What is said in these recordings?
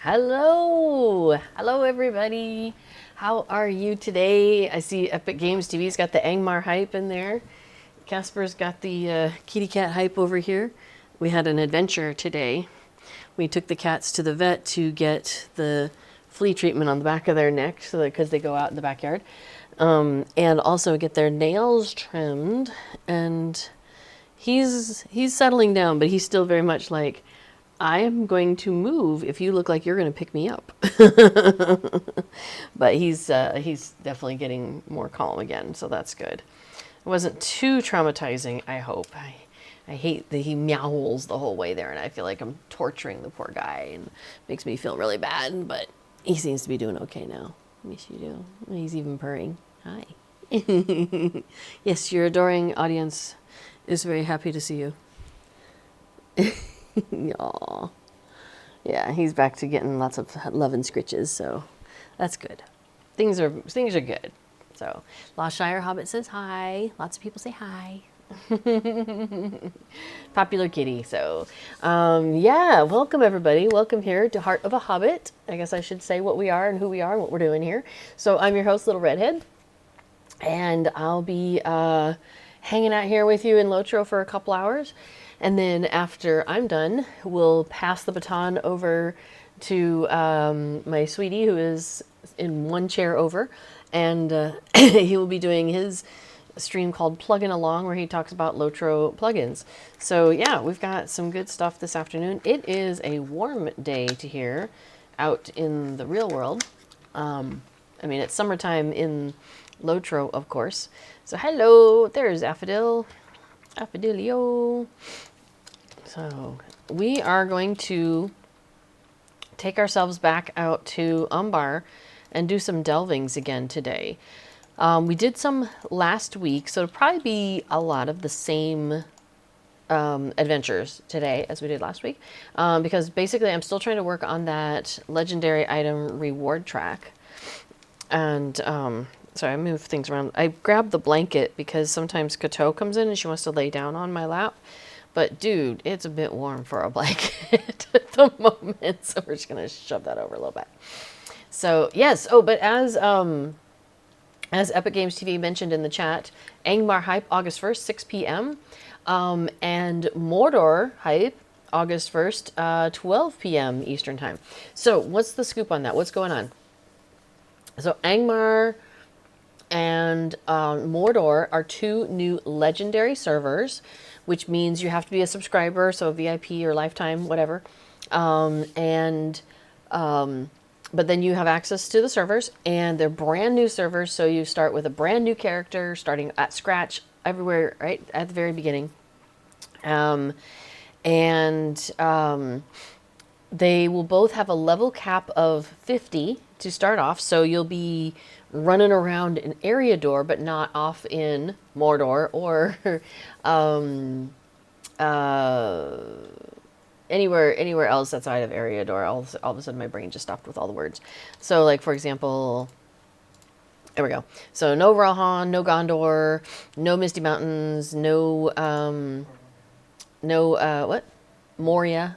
Hello! Hello, everybody. How are you today? I see Epic Games TV's got the Angmar hype in there. Casper's got the kitty cat hype over here. We had an adventure today. We took the cats to the vet to get the flea treatment on the back of their neck, so because they go out in the backyard, and also get their nails trimmed. And he's settling down, but he's still very much like, I am going to move if you look like you're going to pick me up. But he's definitely getting more calm again, so that's good. It wasn't too traumatizing, I hope. I hate that he meows the whole way there, and I feel like I'm torturing the poor guy, and it makes me feel really bad, but he seems to be doing okay now. Yes, you do. He's even purring. Hi. Yes, your adoring audience is very happy to see you. Aw. Yeah, he's back to getting lots of love and scritches, so that's good. Things are good. So, Lost Hobbit says hi. Lots of people say hi. Popular kitty. So, yeah, welcome everybody. Welcome here to Heart of a Hobbit. I guess I should say what we are and who we are and what we're doing here. So, I'm your host, Little Redhead, and I'll be hanging out here with you in Lotro for a couple hours. And then after I'm done, we'll pass the baton over to my sweetie, who is in one chair over. And he will be doing his stream called Pluggin' Along, where he talks about Lotro plugins. So yeah, we've got some good stuff this afternoon. It is a warm day to here out in the real world. I mean, it's summertime in Lotro, of course. So hello, there's Affidilio. So we are going to take ourselves back out to Umbar and do some delvings again today. We did some last week, so it'll probably be a lot of the same adventures today as we did last week, because basically I'm still trying to work on that legendary item reward track. And sorry, I moved things around. I grabbed the blanket because sometimes Kato comes in and she wants to lay down on my lap. But dude, it's a bit warm for a blanket at the moment, so we're just gonna shove that over a little bit. So yes, but as Epic Games TV mentioned in the chat, Angmar hype August 1st, 6 p.m. And Mordor hype August 1st, 12 p.m. Eastern time. So what's the scoop on that? What's going on? So Angmar and Mordor are two new legendary servers, which means you have to be a subscriber, so VIP or lifetime, whatever. But then you have access to the servers, and they're brand new servers, so you start with a brand new character, starting at scratch everywhere, right at the very beginning. They will both have a level cap of 50 to start off, so you'll be running around in Eriador, but not off in Mordor or anywhere else outside of Eriador. All of a sudden, my brain just stopped with all the words. So, like for example, there we go. So no Rohan, no Gondor, no Misty Mountains, no what? Moria.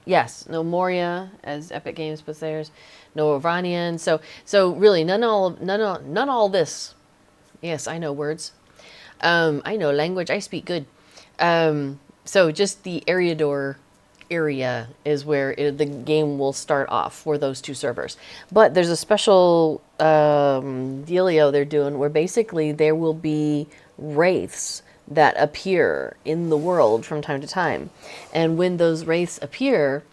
Yes, no Moria, as Epic Games puts theirs. No Iranian. So really, none all this. Yes, I know words. I know language. I speak good. So just the Eriador area is where the game will start off for those two servers. But there's a special dealio they're doing where basically there will be wraiths that appear in the world from time to time. And when those wraiths appear,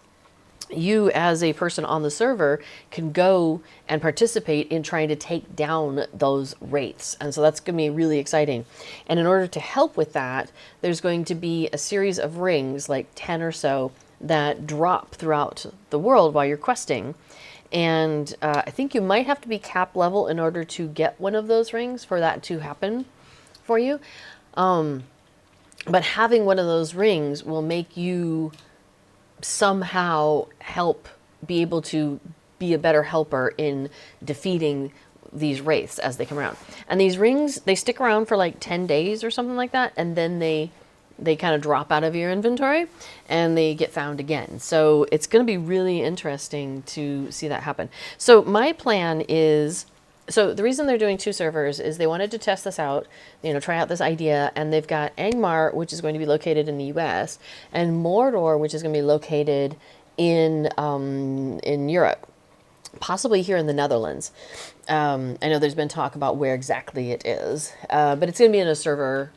you as a person on the server can go and participate in trying to take down those wraiths. And so that's going to be really exciting. And in order to help with that, there's going to be a series of rings, like 10 or so, that drop throughout the world while you're questing. And I think you might have to be cap level in order to get one of those rings for that to happen for you. But having one of those rings will make you somehow be able to be a better helper in defeating these wraiths as they come around. And these rings, they stick around for like 10 days or something like that, and then they they kind of drop out of your inventory and they get found again. So it's going to be really interesting to see that happen. So my plan is, so the reason they're doing 2 servers is they wanted to test this out, try out this idea, and they've got Angmar, which is going to be located in the US, and Mordor, which is going to be located in Europe, possibly here in the Netherlands. I know there's been talk about where exactly it is, but it's going to be in a server,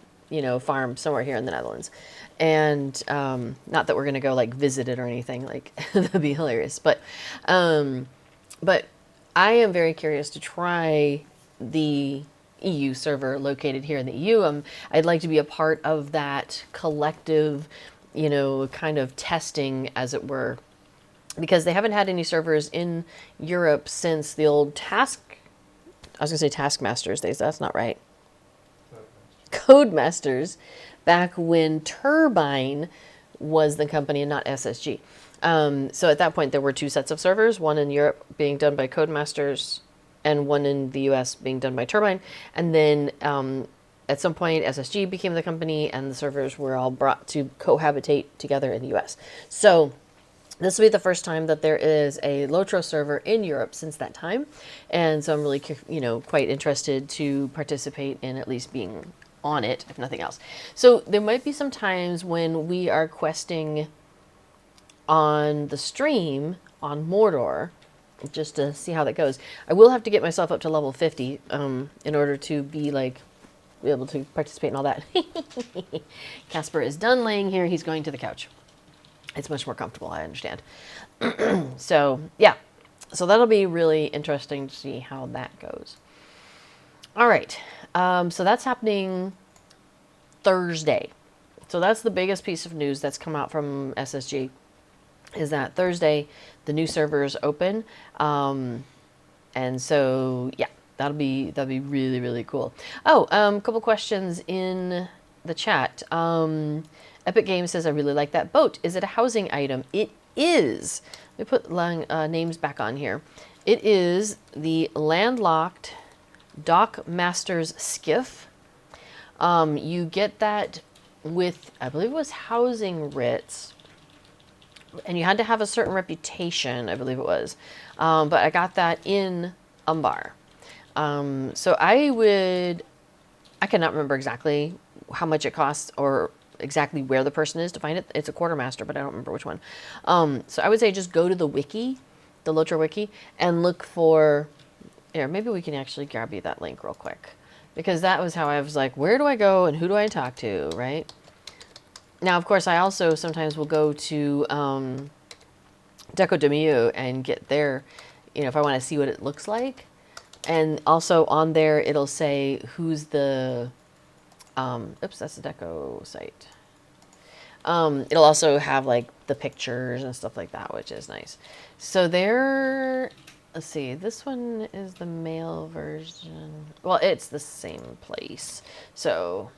farm somewhere here in the Netherlands. And not that we're going to go like visit it or anything, like that'd be hilarious. But I am very curious to try the EU server located here in the EU. I'd like to be a part of that collective, kind of testing, as it were, because they haven't had any servers in Europe since the old I was going to say Taskmasters days. That's not right. Codemasters, back when Turbine was the company and not SSG. So at that point, there were 2 sets of servers, one in Europe being done by Codemasters and one in the US being done by Turbine. And then at some point, SSG became the company and the servers were all brought to cohabitate together in the US. So this will be the first time that there is a Lotro server in Europe since that time. And so I'm really, quite interested to participate in at least being on it, if nothing else. So there might be some times when we are questing on the stream on Mordor, just to see how that goes. I will have to get myself up to level 50 in order to be able to participate in all that. Casper is done laying here. He's going to the couch. It's much more comfortable, I understand. So, yeah. So that'll be really interesting to see how that goes. All right. So that's happening Thursday. So that's the biggest piece of news that's come out from SSG, is that Thursday the new servers open. And so, yeah, that'll be really, really cool. Oh, a couple questions in the chat. Epic Games says, I really like that boat. Is it a housing item? It is. Let me put names back on here. It is the landlocked Dock Master's skiff. You get that with, I believe it was housing writs, and you had to have a certain reputation, I believe it was. But I got that in Umbar. So I cannot remember exactly how much it costs or exactly where the person is to find it. It's a quartermaster, but I don't remember which one. So I would say just go to the wiki, the Lotro wiki, and look for, here, maybe we can actually grab you that link real quick. Because that was how I was like, where do I go and who do I talk to, right? Now, of course, I also sometimes will go to Deco Demio and get their, if I want to see what it looks like. And also on there, it'll say who's the, oops, that's the Deco site. It'll also have like the pictures and stuff like that, which is nice. So let's see, this one is the male version. Well, it's the same place. So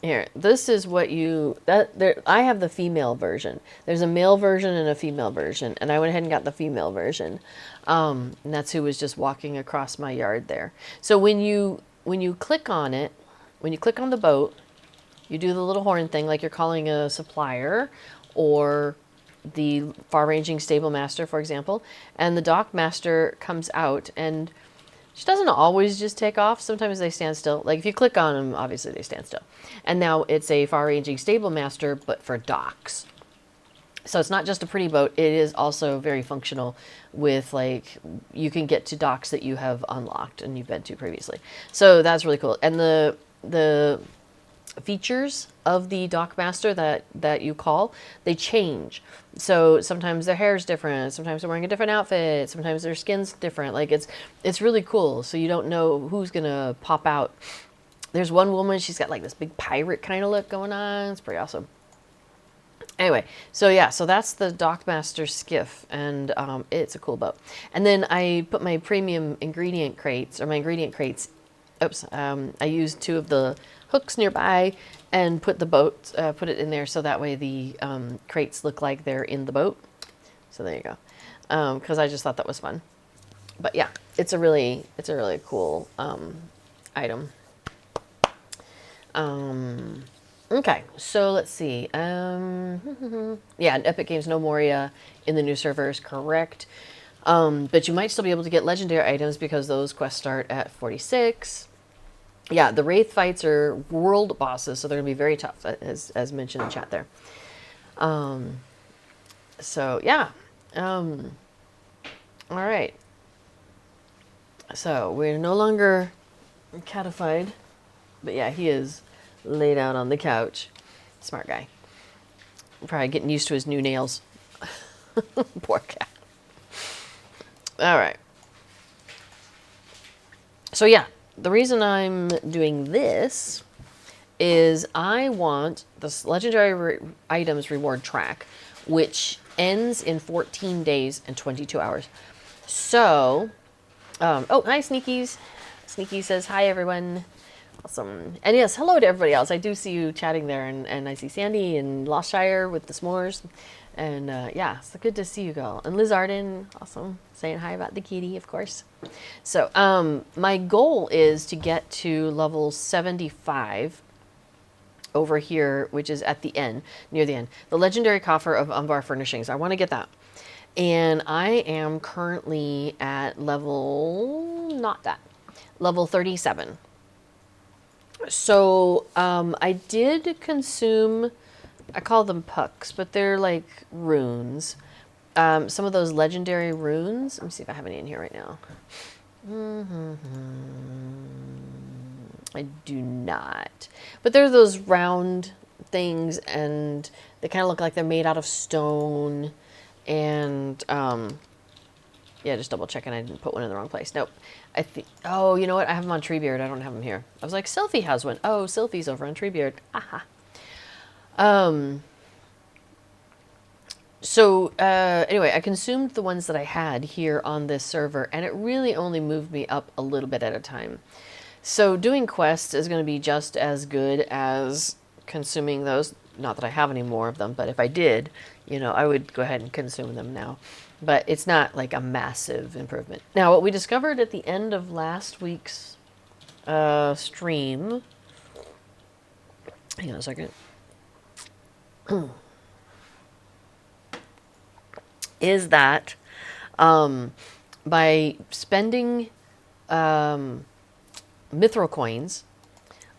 here, this is what I have the female version. There's a male version and a female version, and I went ahead and got the female version. And that's who was just walking across my yard there. So when you click on it, when you click on the boat, you do the little horn thing like you're calling a supplier or the far-ranging stable master, for example, and the dock master comes out, and she doesn't always just take off. Sometimes they stand still. Like if you click on them, obviously they stand still. And now it's a far-ranging stable master, but for docks. So it's not just a pretty boat. It is also very functional with, like, you can get to docks that you have unlocked and you've been to previously. So that's really cool. And the features of the dock master that you call, they change. So sometimes their hair is different. Sometimes they're wearing a different outfit. Sometimes their skin's different. Like it's really cool. So you don't know who's gonna pop out. There's one woman, she's got like this big pirate kind of look going on. It's pretty awesome. Anyway, so yeah, so that's the Dockmaster skiff, and it's a cool boat. And then I put my premium ingredient crates, or my ingredient crates, I used 2 of the hooks nearby and put put it in there so that way the crates look like they're in the boat. So there you go. Because I just thought that was fun. But yeah, it's a really cool item. Okay, so let's see. Yeah, Epic Games no Moria in the new server is correct. But you might still be able to get legendary items because those quests start at 46. Yeah, the Wraith fights are world bosses, so they're going to be very tough, as mentioned in chat there. So, yeah. All right. So, we're no longer catified. But yeah, he is laid out on the couch. Smart guy. Probably getting used to his new nails. Poor cat. All right. So yeah, the reason I'm doing this is I want this legendary items reward track, which ends in 14 days and 22 hours. So, oh, hi, Sneakies. Sneaky says, hi, everyone. Awesome. And yes, hello to everybody else. I do see you chatting there, and I see Sandy and Lostshire with the s'mores. And yeah, so good to see you all. And Liz Arden, awesome, saying hi about the kitty, of course. So my goal is to get to level 75 over here, which is at the end, near the end. The Legendary Coffer of Umbar Furnishings. I want to get that. And I am currently at level, not that, level 37. So I did consume, I call them pucks, but they're like runes. Some of those legendary runes. Let me see if I have any in here right now. I do not. But they're those round things, and they kind of look like they're made out of stone. And yeah, just double checking I didn't put one in the wrong place. Nope. I think. Oh, you know what? I have them on Treebeard. I don't have them here. I was like, Sylphie has one. Oh, Sylphie's over on Treebeard. Aha. So anyway, I consumed the ones that I had here on this server, and it really only moved me up a little bit at a time. So doing quests is going to be just as good as consuming those. Not that I have any more of them, but if I did, you know, I would go ahead and consume them now. But it's not like a massive improvement. Now, what we discovered at the end of last week's stream... Hang on a second. Is that by spending mithril coins,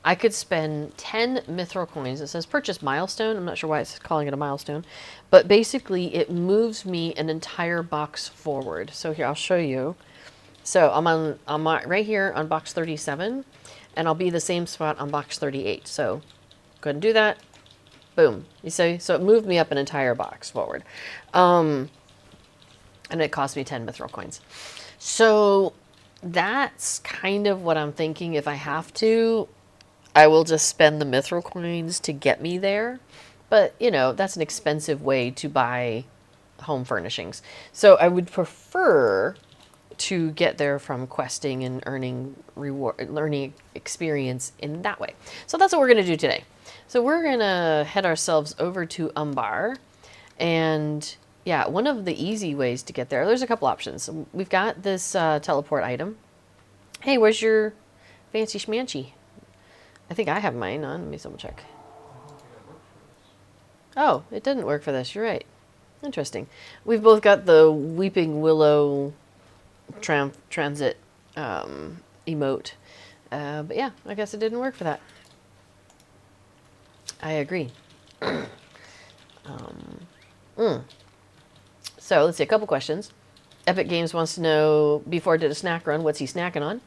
I could spend 10 mithril coins. It says purchase milestone. I'm not sure why it's calling it a milestone. But basically, it moves me an entire box forward. So here, I'll show you. So I'm right here on box 37. And I'll be the same spot on box 38. So go ahead and do that. Boom. You see? So it moved me up an entire box forward. And it cost me 10 mithril coins. So that's kind of what I'm thinking. If I have to, I will just spend the mithril coins to get me there. But, you know, that's an expensive way to buy home furnishings. So I would prefer to get there from questing and earning experience in that way. So that's what we're going to do today. So we're going to head ourselves over to Umbar. And yeah, one of the easy ways to get there, there's a couple options. We've got this teleport item. Hey, where's your fancy schmancy? I think I have mine on. Let me double check. Oh, it didn't work for this. You're right. Interesting. We've both got the Weeping Willow transit emote. But yeah, I guess it didn't work for that. I agree. So let's see, a couple questions. Epic Games wants to know, before did a snack run, what's he snacking on?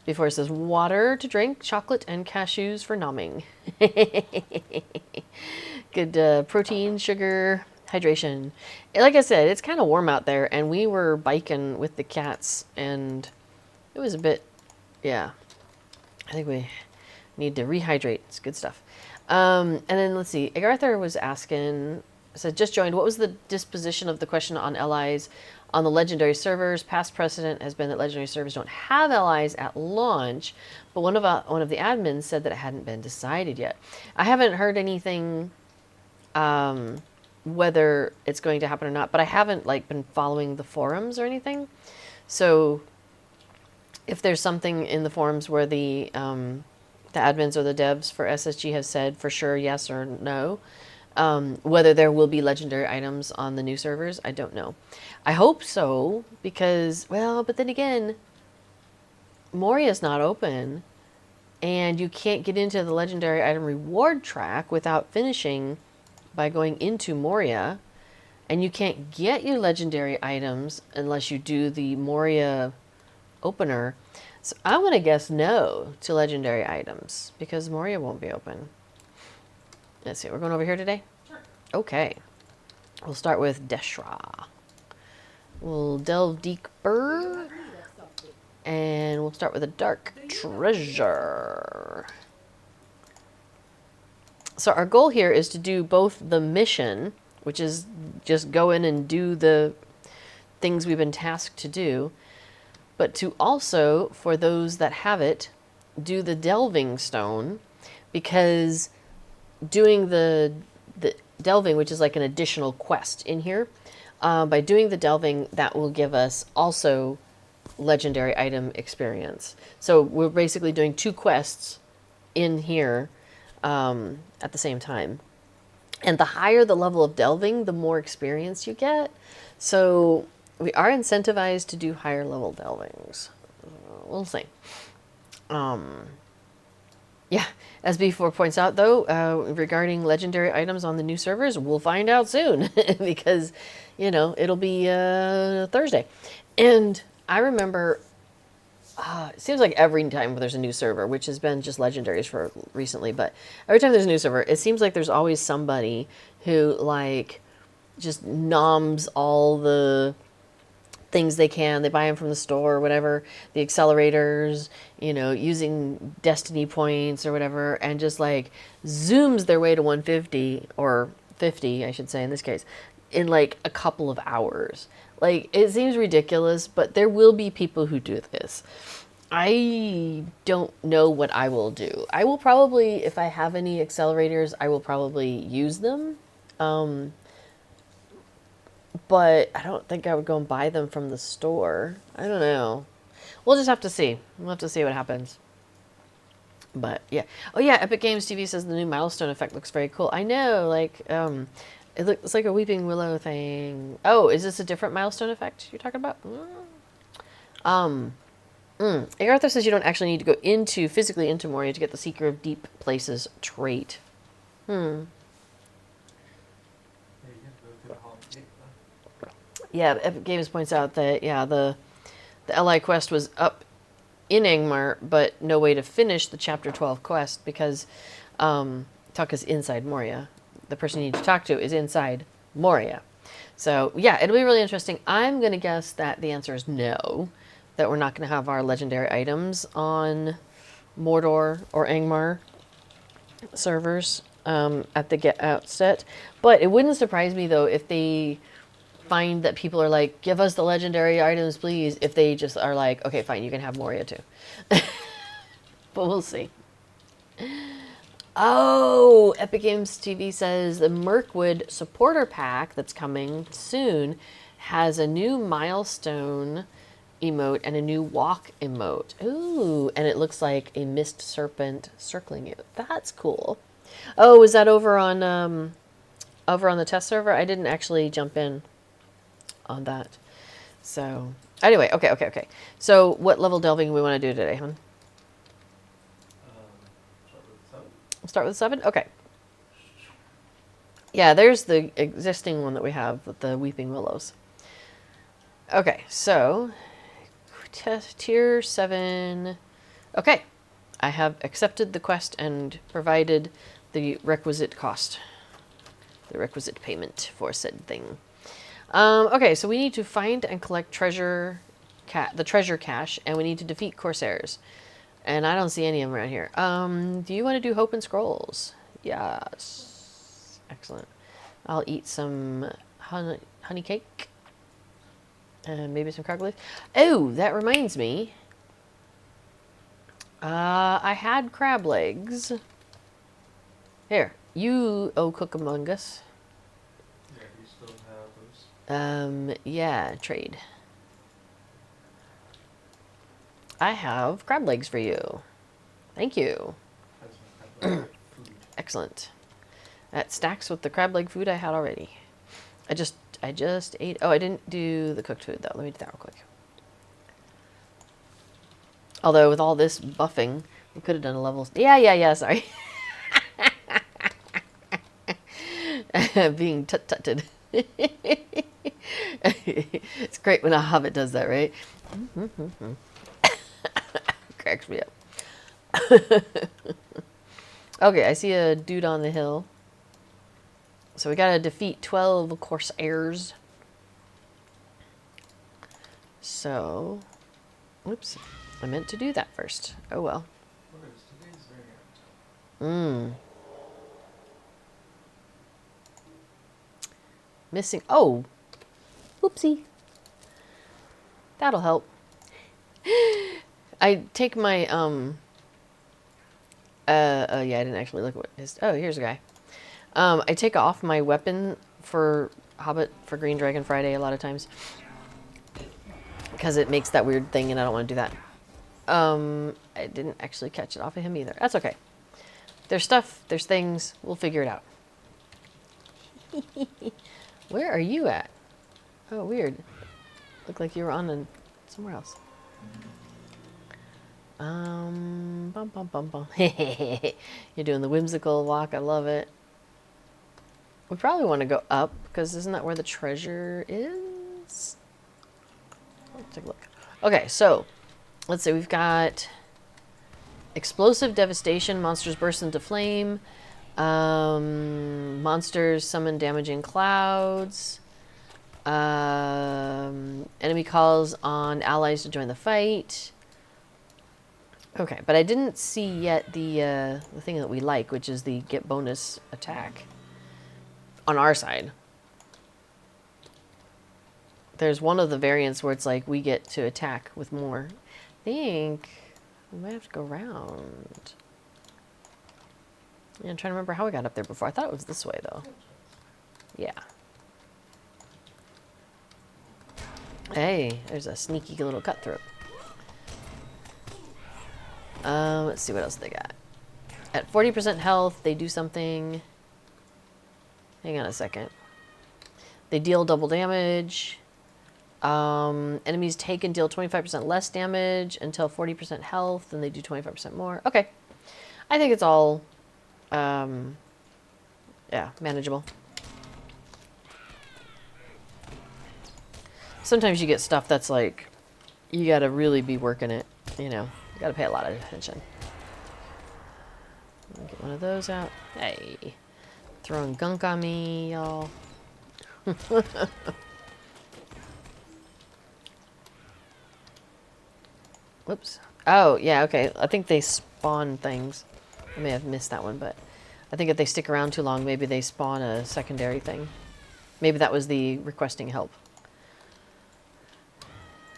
Before it says water to drink, chocolate, and cashews for nomming. Good protein, sugar, hydration. Like I said, it's kind of warm out there, and we were biking with the cats, and it was a bit, yeah. I think we need to rehydrate. It's good stuff. And then let's see, Agartha was asking, said, just joined, what was the disposition of the question on allies on the legendary servers? Past precedent has been that legendary servers don't have allies at launch, but one of the admins said that it hadn't been decided yet. I haven't heard anything whether it's going to happen or not, but I haven't like been following the forums or anything. So if there's something in the forums where the The admins or the devs for SSG have said for sure yes or no. Whether there will be legendary items on the new servers, I don't know. I hope so, because, well, but then again, Moria's not open, and you can't get into the legendary item reward track without finishing by going into Moria, and you can't get your legendary items unless you do the Moria opener. So I'm going to guess no to legendary items, because Moria won't be open. Let's see, we're going over here today? Sure. Okay. We'll start with Deshra. We'll delve deeper. And we'll start with a dark treasure. So our goal here is to do both the mission, which is just go in and do the things we've been tasked to do, but to also, for those that have it, do the delving stone, because doing the delving, which is like an additional quest in here, by doing the delving, that will give us also legendary item experience. So we're basically doing 2 quests in here at the same time. And the higher the level of delving, the more experience you get. So we are incentivized to do higher level delvings. We'll see. Yeah, as B4 points out, though, regarding legendary items on the new servers, we'll find out soon because, you know, it'll be Thursday. And I remember, it seems like every time there's a new server, which has been just legendaries for recently, but every time there's a new server, it seems like there's always somebody who, like, just noms all the things they can. They buy them from the store or whatever, the accelerators, you know, using destiny points or whatever, and just like zooms their way to 150 or 50, I should say in this case, in like a couple of hours. Like, it seems ridiculous, but there will be people who do this. I don't know what I will do. I will probably, if I have any accelerators, I will probably use them. But I don't think I would go and buy them from the store. I don't know. We'll just have to see. We'll have to see what happens. But yeah. Oh yeah, Epic Games TV says the new milestone effect looks very cool. I know, like, it looks like a Weeping Willow thing. Oh, is this a different milestone effect you're talking about? Arthur says you don't actually need to go physically into Moria to get the Seeker of Deep Places trait. Yeah, Epic Games points out that, yeah, the LI quest was up in Angmar, but no way to finish the Chapter 12 quest because Tuck is inside Moria. The person you need to talk to is inside Moria. So, yeah, it'll be really interesting. I'm going to guess that the answer is no, that we're not going to have our legendary items on Mordor or Angmar servers at the outset. But it wouldn't surprise me, though, if they find that people are like, give us the legendary items, please, if they just are like, okay, fine, you can have Moria too. But we'll see. Oh, Epic Games TV says the Mirkwood supporter pack that's coming soon has a new milestone emote and a new walk emote. Ooh, and it looks like a mist serpent circling you. That's cool. Oh, is that over on the test server? I didn't actually jump in on that. So anyway, okay. So what level delving we want to do today, hon? Start with 7? Okay. Yeah, there's the existing one that we have with the Weeping Willows. Okay, so tier 7. Okay, I have accepted the quest and provided the requisite cost, the requisite payment for said thing. Okay, so we need to find and collect the treasure cache, and we need to defeat Corsairs. And I don't see any of them around here. Do you want to do Hope and Scrolls? Yes. Excellent. I'll eat some honey cake. And maybe some crab leaf. Oh, that reminds me. I had crab legs. Here, you, oh Cook Among Us. Yeah, you still have those. Yeah, trade. I have crab legs for you. Thank you. Excellent. That stacks with the crab leg food I had already. I just ate. Oh, I didn't do the cooked food though. Let me do that real quick. Although with all this buffing, we could have done a level. Yeah. Sorry. Being tut-tutted. It's great when a hobbit does that, right? Cracks me up. Okay, I see a dude on the hill. So we gotta defeat 12 Corsairs. So, oops, I meant to do that first. Oh well. Missing. Oh, whoopsie. That'll help. I take my yeah, I didn't actually look at what his. Oh, here's a guy. I take off my weapon for Hobbit for Green Dragon Friday a lot of times because it makes that weird thing, and I don't want to do that. I didn't actually catch it off of him either. That's okay. There's stuff. There's things. We'll figure it out. Where are you at? Oh, weird. Looked like you were on somewhere else. Bum, bum, bum, bum. You're doing the whimsical walk. I love it. We probably want to go up, because isn't that where the treasure is? Let's take a look. Okay, so let's see. We've got explosive devastation. Monsters burst into flame. Monsters summon damaging clouds. Enemy calls on allies to join the fight. Okay, but I didn't see yet the thing that we like, which is the get bonus attack on our side. There's one of the variants where it's like we get to attack with more. I think we might have to go around. Yeah, I'm trying to remember how we got up there before. I thought it was this way, though. Yeah. Hey, there's a sneaky little cutthroat. Let's see what else they got. At 40% health, they do something. Hang on a second. They deal double damage. Enemies take and deal 25% less damage until 40% health, and they do 25% more. Okay. I think it's all, yeah, manageable. Sometimes you get stuff that's like, you gotta really be working it, you know. You gotta pay a lot of attention. Get one of those out. Hey. Throwing gunk on me, y'all. Whoops. Oh, yeah, okay. I think they spawn things. I may have missed that one, but I think if they stick around too long, maybe they spawn a secondary thing. Maybe that was the requesting help.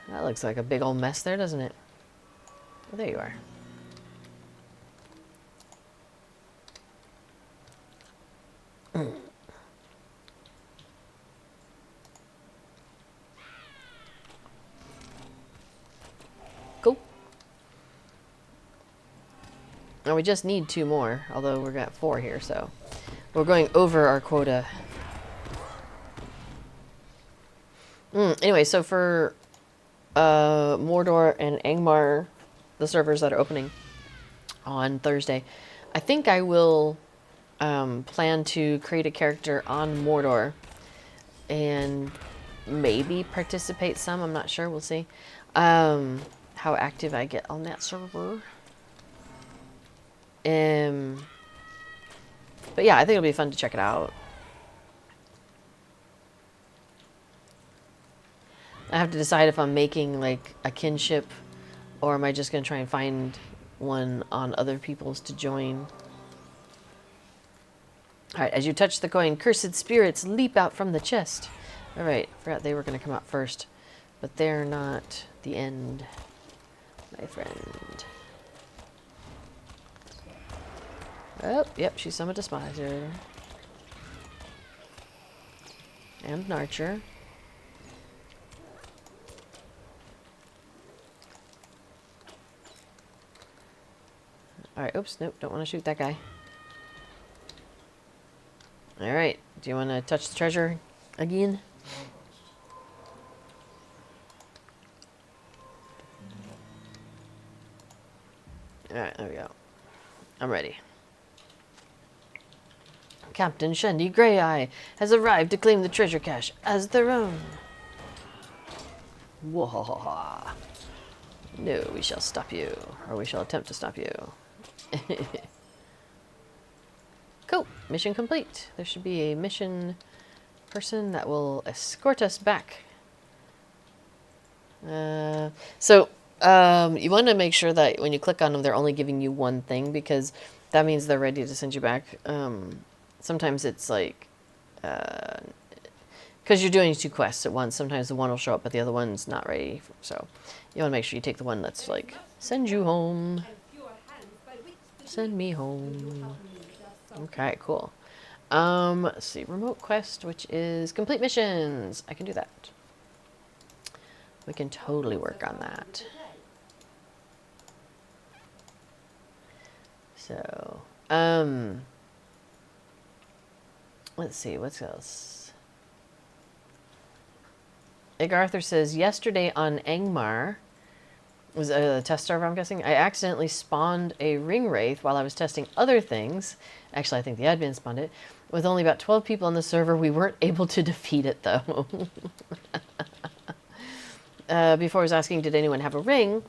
That looks like a big old mess there, doesn't it? Oh, there you are. Cool. Now we just need 2 more, although we're got 4 here, so we're going over our quota. Anyway, so for Mordor and Angmar, the servers that are opening on Thursday, I think I will plan to create a character on Mordor and maybe participate some. I'm not sure. We'll see how active I get on that server. But yeah, I think it'll be fun to check it out. I have to decide if I'm making like a kinship, or am I just going to try and find one on other people's to join. Alright, as you touch the coin, cursed spirits leap out from the chest. Alright, forgot they were going to come out first. But they're not the end, my friend. Oh, yep, she summoned a Despiser. And an archer. Alright, oops, nope, don't want to shoot that guy. Alright, do you want to touch the treasure again? Alright, there we go. I'm ready. Captain Shendy Greyeye has arrived to claim the treasure cache as their own. Whoa. No, we shall stop you. Or we shall attempt to stop you. Cool. Mission complete. There should be a mission person that will escort us back. You want to make sure that when you click on them, they're only giving you one thing, because that means they're ready to send you back. Sometimes it's like, because you're doing 2 quests at once, sometimes the one will show up, but the other one's not ready. So you want to make sure you take the one that's like, send you home. Send me home. Okay, cool. Let's see, remote quest, which is complete missions. I can do that. We can totally work on that. So, let's see, what's else? Egg Arthur says, yesterday on Angmar, was a test server, I'm guessing, I accidentally spawned a ring wraith while I was testing other things. Actually, I think the admin spawned it. With only about 12 people on the server, we weren't able to defeat it, though. Before I was asking, did anyone have a ring?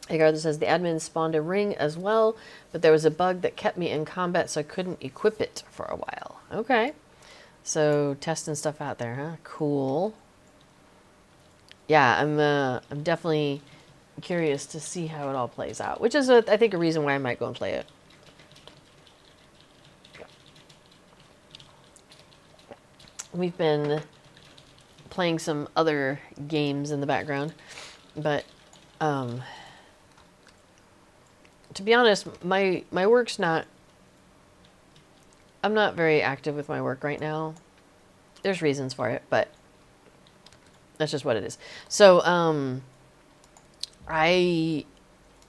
Egg Arthur says, the admin spawned a ring as well, but there was a bug that kept me in combat, so I couldn't equip it for a while. Okay. So, testing stuff out there, huh? Cool. Yeah, I'm definitely curious to see how it all plays out, which is, I think, a reason why I might go and play it. We've been playing some other games in the background, but to be honest, my work's not... I'm not very active with my work right now. There's reasons for it, but that's just what it is. So, I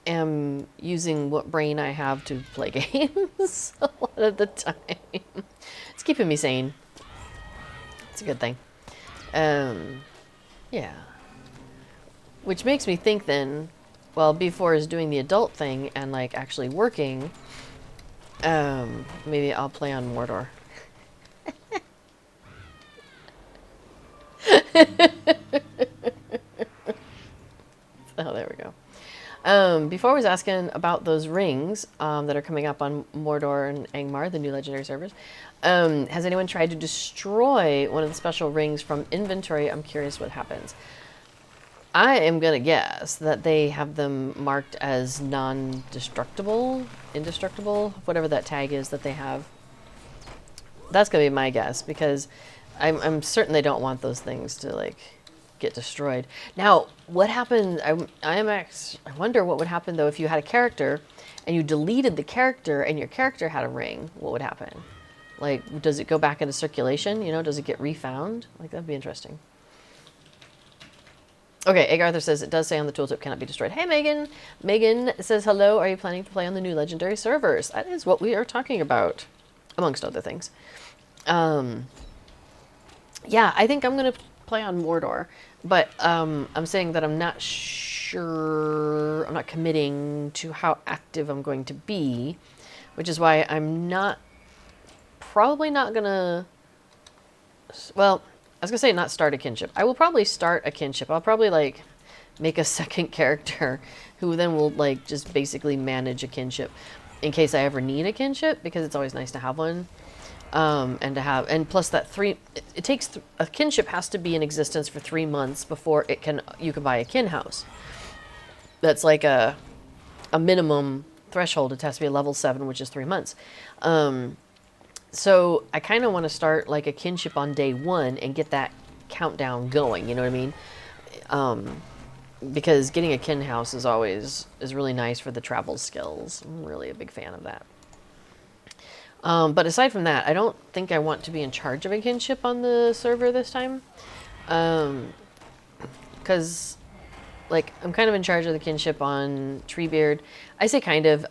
am using what brain I have to play games a lot of the time. It's keeping me sane. It's a good thing. Yeah. Which makes me think then, well, B4 is doing the adult thing and like actually working, maybe I'll play on Mordor. Oh, there we go. Before I was asking about those rings that are coming up on Mordor and Angmar, the new legendary servers. Has anyone tried to destroy one of the special rings from inventory? I'm curious what happens. I am going to guess that they have them marked as non-destructible, indestructible, whatever that tag is that they have. That's going to be my guess, because I'm certain they don't want those things to, like, get destroyed. Now, what happened, I wonder what would happen, though, if you had a character and you deleted the character and your character had a ring. What would happen? Like, does it go back into circulation? You know, does it get refound? Like, that'd be interesting. Okay, Egg Arthur says, it does say on the tooltip cannot be destroyed. Hey, Megan. Megan says, hello, are you planning to play on the new legendary servers? That is what we are talking about, amongst other things. Yeah, I think I'm going to play on Mordor, but I'm saying that I'm not sure, I'm not committing to how active I'm going to be, which is why I'm probably not going to, well, I was going to say not start a kinship. I will probably start a kinship. I'll probably, like, make a second character who then will, like, just basically manage a kinship in case I ever need a kinship, because it's always nice to have one. And plus that it takes, a kinship has to be in existence for 3 months before you can buy a kin house. That's like a minimum threshold. It has to be a level 7, which is 3 months. So I kind of want to start like a kinship on day 1 and get that countdown going. You know what I mean? Because getting a kin house is really nice for the travel skills. I'm really a big fan of that. But aside from that, I don't think I want to be in charge of a kinship on the server this time. Because like, I'm kind of in charge of the kinship on Treebeard. I say kind of.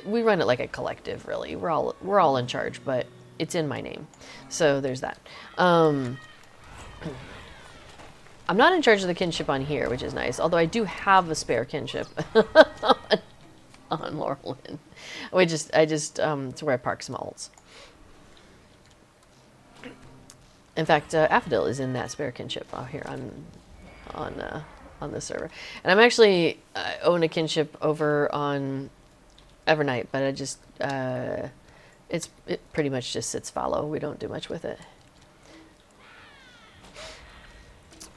We run it like a collective, really. We're all in charge, but it's in my name. So there's that. I'm not in charge of the kinship on here, which is nice. Although I do have a spare kinship on Laurelin. I just it's where I park some alts. In fact, Affodil is in that spare kinship out here on this server, and I'm actually own a kinship over on Evernight, but I just it pretty much just sits fallow. We don't do much with it.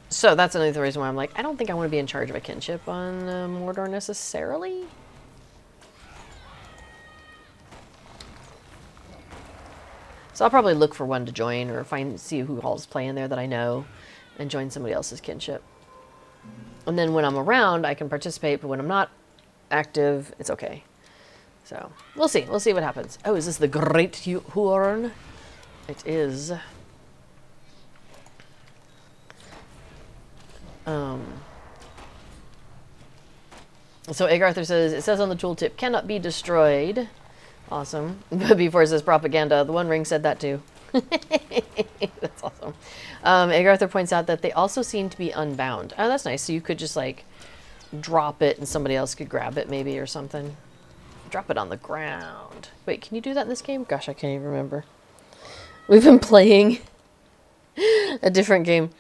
So that's another reason why I'm like, I don't think I want to be in charge of a kinship on Mordor necessarily. So I'll probably look for one to join or see who all's playing there that I know and join somebody else's kinship. And then when I'm around, I can participate, but when I'm not active, it's okay. So we'll see. We'll see what happens. Oh, is this the Great Huorn? It is. So Egg Arthur says, it says on the tooltip, cannot be destroyed. Awesome. But before it says propaganda, the One Ring said that too. That's awesome. Egg Arthur points out that they also seem to be unbound. Oh, that's nice. So you could just like drop it and somebody else could grab it maybe or something. Drop it on the ground. Wait, can you do that in this game? Gosh, I can't even remember. We've been playing a different game,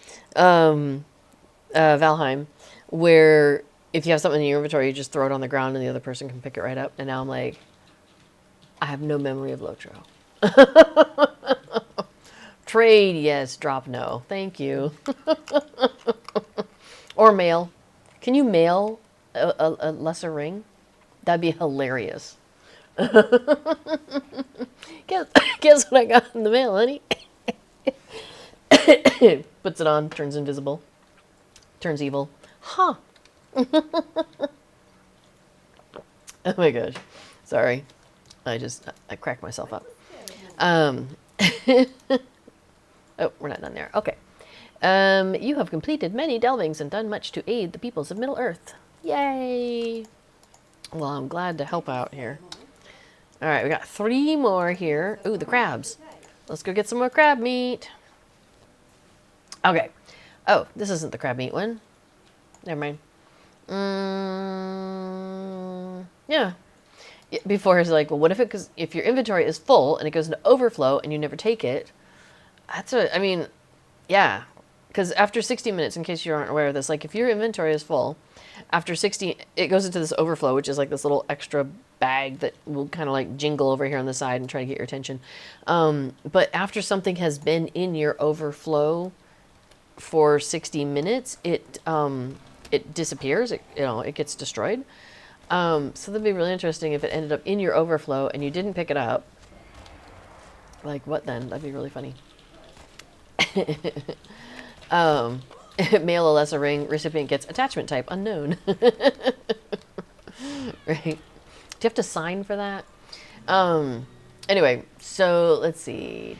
Valheim, where if you have something in your inventory, you just throw it on the ground and the other person can pick it right up. And now I'm like, I have no memory of Lotro. Trade, yes. Drop, no. Thank you. Or mail. Can you mail a lesser ring? That'd be hilarious. Guess what I got in the mail, honey? Puts it on, turns invisible. Turns evil. Huh. Oh my gosh. Sorry. I cracked myself up. Oh, we're not done there. Okay. You have completed many delvings and done much to aid the peoples of Middle-earth. Yay! Well, I'm glad to help out here. All right, we got 3 more here. Ooh, the crabs. Let's go get some more crab meat. Okay. Oh, this isn't the crab meat one. Never mind. Yeah. Before it's like, well, what if your inventory is full and it goes into overflow and you never take it? Yeah. Because after 60 minutes, in case you aren't aware of this, like if your inventory is full, after 60, it goes into this overflow, which is like this little extra bag that will kind of like jingle over here on the side and try to get your attention. But after something has been in your overflow for 60 minutes, it disappears. It gets destroyed. So that'd be really interesting if it ended up in your overflow and you didn't pick it up. Like, what then? That'd be really funny. Mail a lesser ring, recipient gets attachment type unknown. Right? Do you have to sign for that? Anyway, so let's see.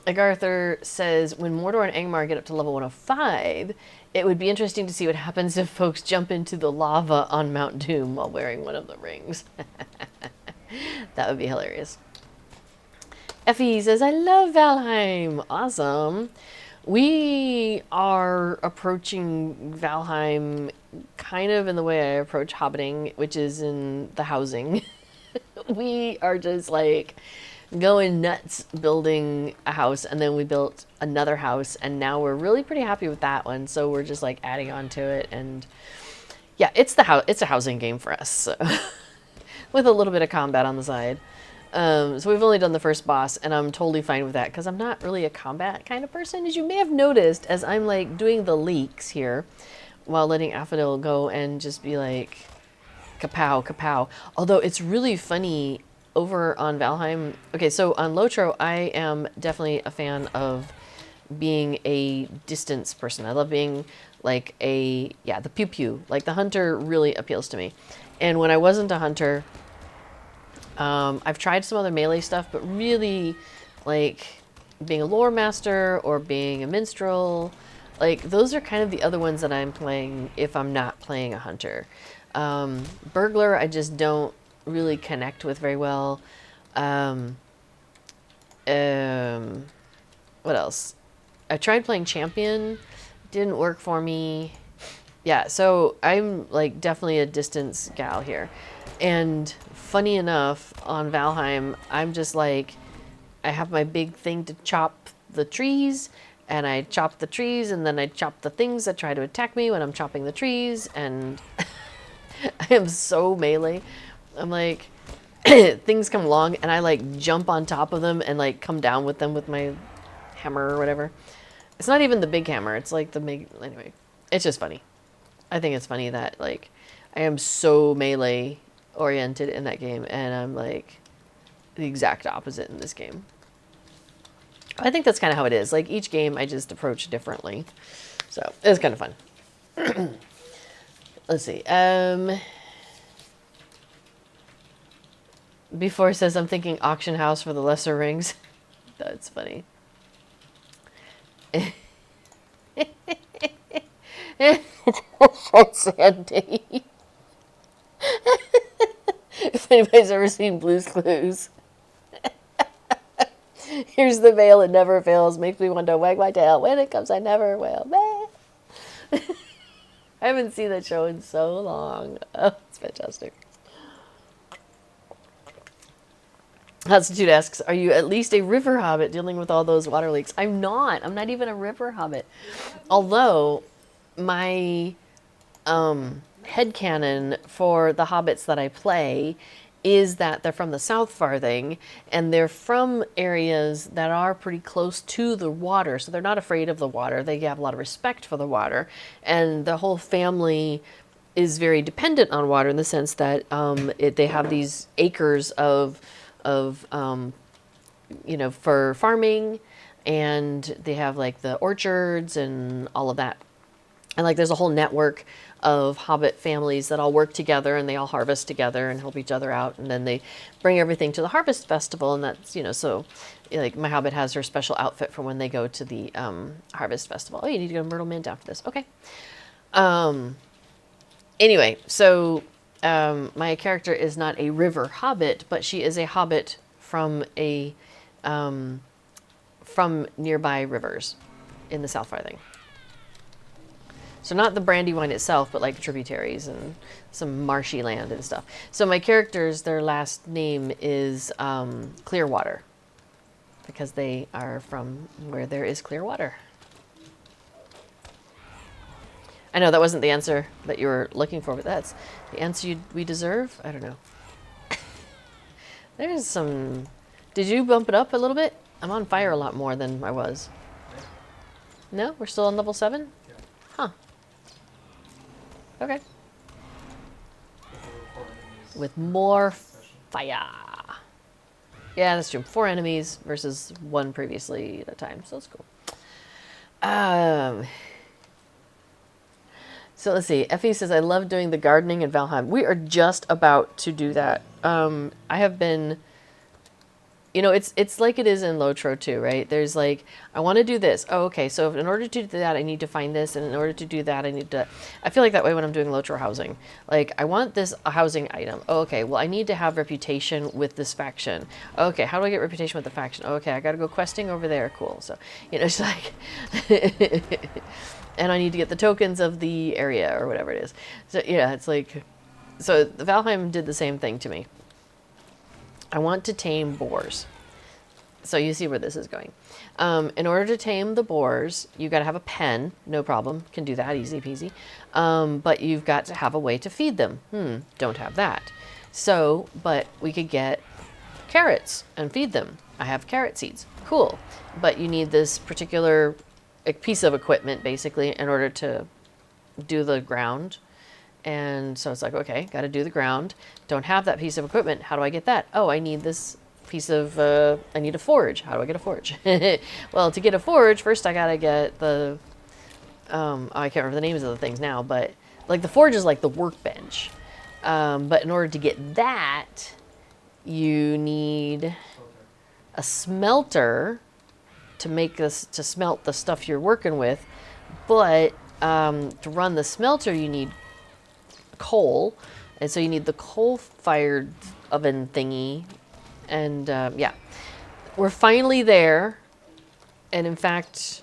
Agarther says, when Mordor and Angmar get up to level 105, it would be interesting to see what happens if folks jump into the lava on Mount Doom while wearing one of the rings. That would be hilarious. Effie says, I love Valheim. Awesome. We are approaching Valheim kind of in the way I approach Hobbiting, which is in the housing. We are just like going nuts building a house, and then we built another house, and now we're really pretty happy with that one. So we're just like adding on to it, and yeah, it's a housing game for us, so with a little bit of combat on the side. So we've only done the first boss, and I'm totally fine with that because I'm not really a combat kind of person, as you may have noticed, as I'm like doing the leaks here while letting Affodil go and just be like kapow, kapow. Although it's really funny over on Valheim. Okay, so on Lotro, I am definitely a fan of being a distance person. I love being like the pew pew. Like the hunter really appeals to me. And when I wasn't a hunter, I've tried some other melee stuff, but really like being a lore master or being a minstrel, Like, those are kind of the other ones that I'm playing if I'm not playing a hunter. Burglar, I just don't really connect with very well. Um, what else? I tried playing champion, didn't work for me. Yeah, so I'm like definitely a distance gal here. And funny enough, on Valheim, I'm just like, I have my big thing to chop the trees, and I chop the trees, and then I chop the things that try to attack me when I'm chopping the trees, and I am so melee. I'm like, things come along, and I like jump on top of them and like come down with them with my hammer or whatever. It's not even the big hammer, it's like the big, anyway, it's just funny. I think it's funny that like I am so melee oriented in that game, and I'm like the exact opposite in this game. I think that's kind of how it is. Like each game I just approach differently. So it's kind of fun. Let's see. Before says I'm thinking auction house for the lesser rings. That's funny. Sandy. If anybody's ever seen Blue's Clues. Here's the veil, it never fails. Makes me want to wag my tail. When it comes, I never will. I haven't seen that show in so long. Oh, it's fantastic. Constitute asks, are you at least a river hobbit dealing with all those water leaks? I'm not. I'm not even a river hobbit. Although, my headcanon for the hobbits that I play is that they're from the South Farthing, and they're from areas that are pretty close to the water, so they're not afraid of the water. They have a lot of respect for the water, and the whole family is very dependent on water in the sense that they have these acres of you know, for farming, and they have like the orchards and all of that. And like there's a whole network of hobbit families that all work together, and they all harvest together and help each other out, and then they bring everything to the harvest festival. And that's, you know, so like my hobbit has her special outfit for when they go to the harvest festival. Oh, you need to go to Myrtle Mint after this. Okay. Anyway, so my character is not a river hobbit, but she is a hobbit from a from nearby rivers in the South Farthing. So not the Brandywine itself, but like tributaries and some marshy land and stuff. So my characters, their last name is Clearwater, because they are from where there is clear water. I know that wasn't the answer that you were looking for, but that's the answer we deserve. I don't know. There's some... Did you bump it up a little bit? I'm on fire a lot more than I was. No? We're still on level 7? Yeah. Huh. Okay. With more fire. Yeah, that's true. 4 enemies versus 1 previously at a time, so that's cool. So let's see. Effie says, I love doing the gardening in Valheim. We are just about to do that. I have been... You know, it's like it is in Lotro too, right? There's like, I want to do this. Oh, okay. So in order to do that, I need to find this. And in order to do that, I need to... I feel like that way when I'm doing Lotro housing. Like, I want this housing item. Oh, okay. Well, I need to have reputation with this faction. Okay. How do I get reputation with the faction? Okay. I got to go questing over there. Cool. So, you know, it's like... and I need to get the tokens of the area or whatever it is. So, yeah, it's like... So, the Valheim did the same thing to me. I want to tame boars. So you see where this is going. In order to tame the boars, you got to have a pen. No problem. Can do that. Easy peasy. But you've got to have a way to feed them. Don't have that. So, but we could get carrots and feed them. I have carrot seeds. Cool. But you need this particular piece of equipment, basically, in order to do the ground. And so it's like, okay, got to do the ground. Don't have that piece of equipment. How do I get that? Oh, I need this piece of, I need a forge. How do I get a forge? Well, to get a forge, first I got to get the, I can't remember the names of the things now, but like the forge is like the workbench. But in order to get that, you need a smelter to make this, to smelt the stuff you're working with. But to run the smelter, you need coal. And so you need the coal-fired oven thingy. And yeah, we're finally there. And in fact,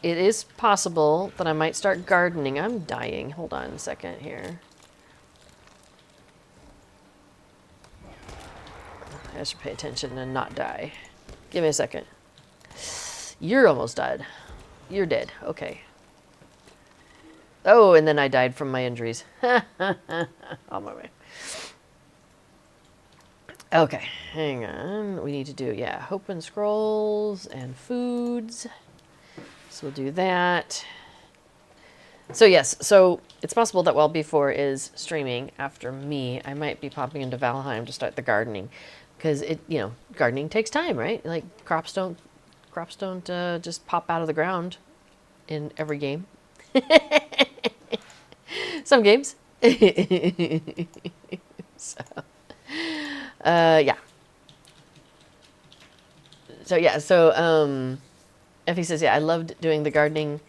it is possible that I might start gardening. I'm dying. Hold on a second here. I should pay attention and not die. Give me a second. You're almost dead. You're dead. Okay. Oh, and then I died from my injuries. On my way. Okay, hang on. We need to do, yeah, Hope and Scrolls and foods. So we'll do that. So yes, so it's possible that while B4 is streaming after me, I might be popping into Valheim to start the gardening. Because it, you know, gardening takes time, right? Like crops don't just pop out of the ground in every game. Some games. So, yeah. So Effie says, yeah, I loved doing the gardening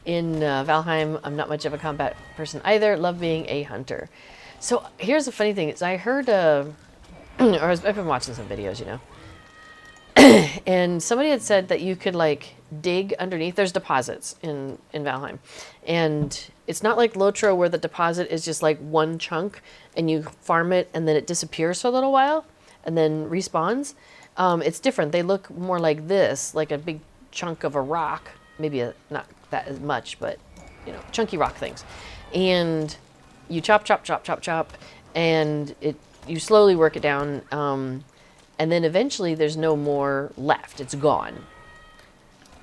in Valheim. I'm not much of a combat person either. Love being a hunter. So here's the funny thing is I heard, I've been watching some videos, you know, and somebody had said that you could like dig underneath. There's deposits in Valheim, and it's not like Lotro where the deposit is just like one chunk and you farm it and then it disappears for a little while and then respawns. It's different. They look more like this, like a big chunk of a rock, maybe not that as much, but you know, chunky rock things. And you chop, and you slowly work it down, and then eventually there's no more left. It's gone.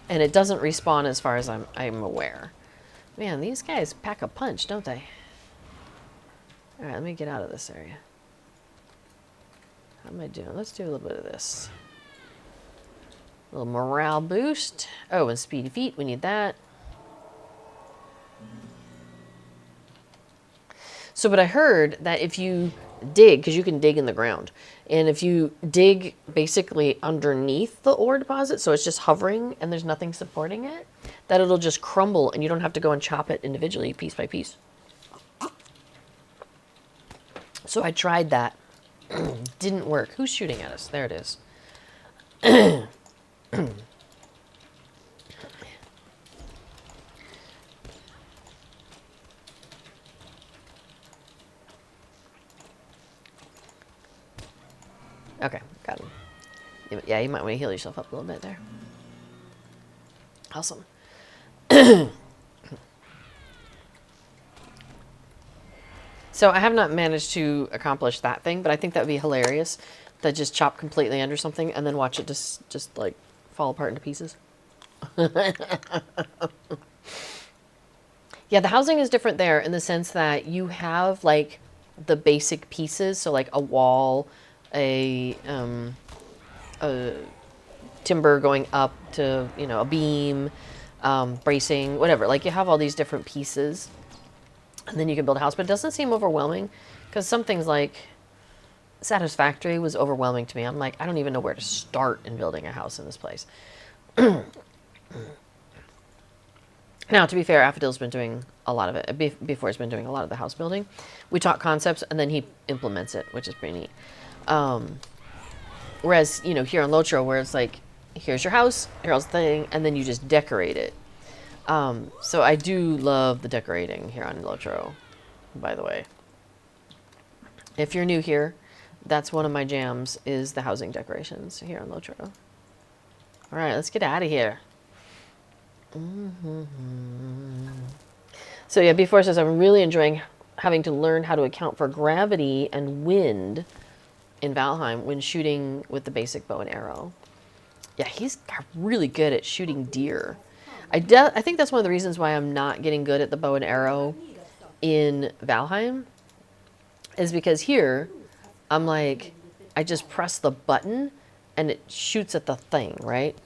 And it doesn't respawn as far as I'm aware. Man, these guys pack a punch, don't they? All right, let me get out of this area. How am I doing? Let's do a little bit of this. A little morale boost. Oh, and speedy feet, we need that. So, but I heard that if you dig, because you can dig in the ground, and if you dig basically underneath the ore deposit, so it's just hovering and there's nothing supporting it, that it'll just crumble and you don't have to go and chop it individually, piece by piece. So I tried that. Didn't work. Who's shooting at us? There it is. Okay, got him. Yeah, you might want to heal yourself up a little bit there. Awesome. So I have not managed to accomplish that thing, but I think that would be hilarious. To just chop completely under something and then watch it just like fall apart into pieces. Yeah, the housing is different there in the sense that you have like the basic pieces, so like a wall, a timber going up to, you know, a beam, bracing, whatever. Like you have all these different pieces, and then you can build a house. But it doesn't seem overwhelming, because some things like Satisfactory was overwhelming to me. I'm like, I don't even know where to start in building a house in this place. Now, to be fair, Affadil's been doing a lot of it. Before he's been doing a lot of the house building. We talk concepts, and then he implements it, which is pretty neat. Whereas, you know, here on Lotro, where it's like, here's your house, here's the thing, and then you just decorate it. So I do love the decorating here on Lotro, by the way. If you're new here, that's one of my jams, is the housing decorations here on Lotro. All right, let's get out of here. So yeah, B4 says, I'm really enjoying having to learn how to account for gravity and wind in Valheim when shooting with the basic bow and arrow. Yeah, he's really good at shooting deer. I think that's one of the reasons why I'm not getting good at the bow and arrow in Valheim, is because here, I'm like, I just press the button and it shoots at the thing, right?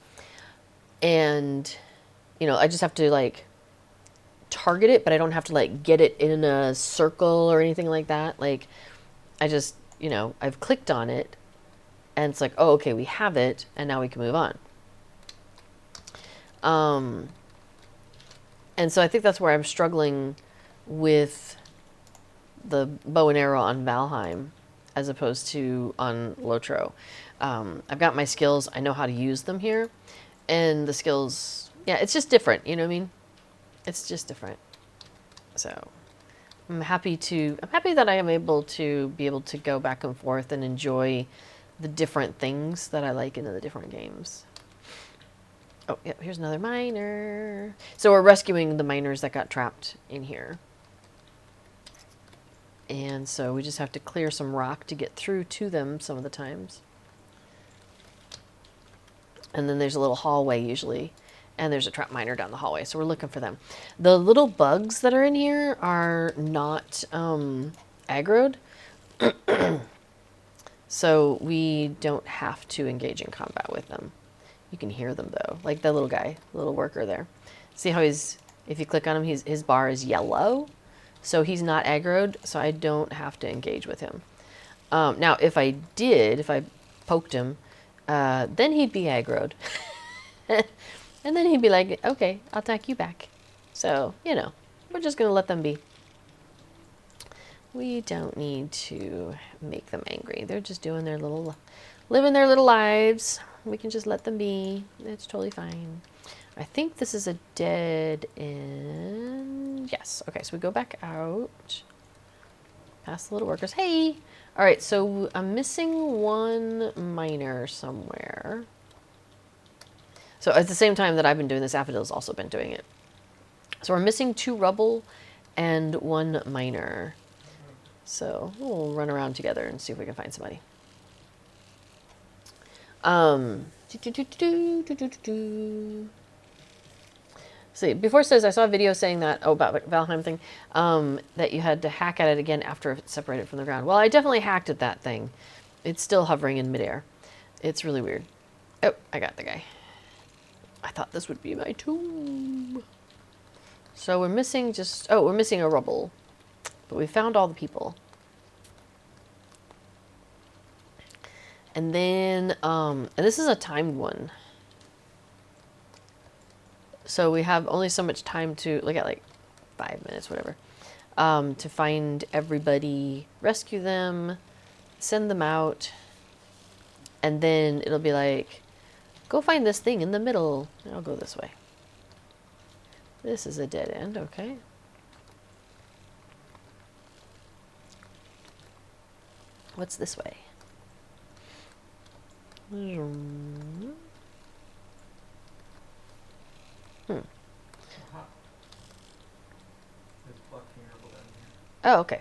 And, you know, I just have to like target it, but I don't have to like get it in a circle or anything like that. Like, I just, you know, I've clicked on it and it's like, oh, okay, we have it, and now we can move on. And so I think that's where I'm struggling with the bow and arrow on Valheim as opposed to on Lotro. I've got my skills. I know how to use them here. And the skills, yeah, it's just different. You know what I mean? It's just different. So I'm happy that I am able to go back and forth and enjoy the different things that I like in the different games. Oh, yeah, here's another miner. So we're rescuing the miners that got trapped in here. And so we just have to clear some rock to get through to them some of the times. And then there's a little hallway usually. And there's a trap miner down the hallway. So we're looking for them. The little bugs that are in here are not aggroed. So we don't have to engage in combat with them. You can hear them though. Like the little guy, the little worker there. See how if you click on him, his bar is yellow. So he's not aggroed, so I don't have to engage with him. Now, if I poked him, then he'd be aggroed. And then he'd be like, okay, I'll attack you back. So, you know, we're just going to let them be. We don't need to make them angry. They're just doing living their little lives. We can just let them be. It's totally fine. I think this is a dead end. Yes. Okay, so we go back out. Past the little workers. Hey! All right, so I'm missing one miner somewhere. So at the same time that I've been doing this, Affidil's also been doing it. So we're missing 2 rubble and 1 miner. So we'll run around together and see if we can find somebody. See, before it says, I saw a video saying that, about the Valheim thing, that you had to hack at it again after it's separated from the ground. Well, I definitely hacked at that thing. It's still hovering in midair. It's really weird. Oh, I got the guy. I thought this would be my tomb. So we're missing we're missing a rubble. But we found all the people. And then, and this is a timed one. So we have only so much time to, look at like 5 minutes, whatever, to find everybody, rescue them, send them out. And then it'll be like, go find this thing in the middle. I'll go this way. This is a dead end, okay. What's this way? Oh, okay.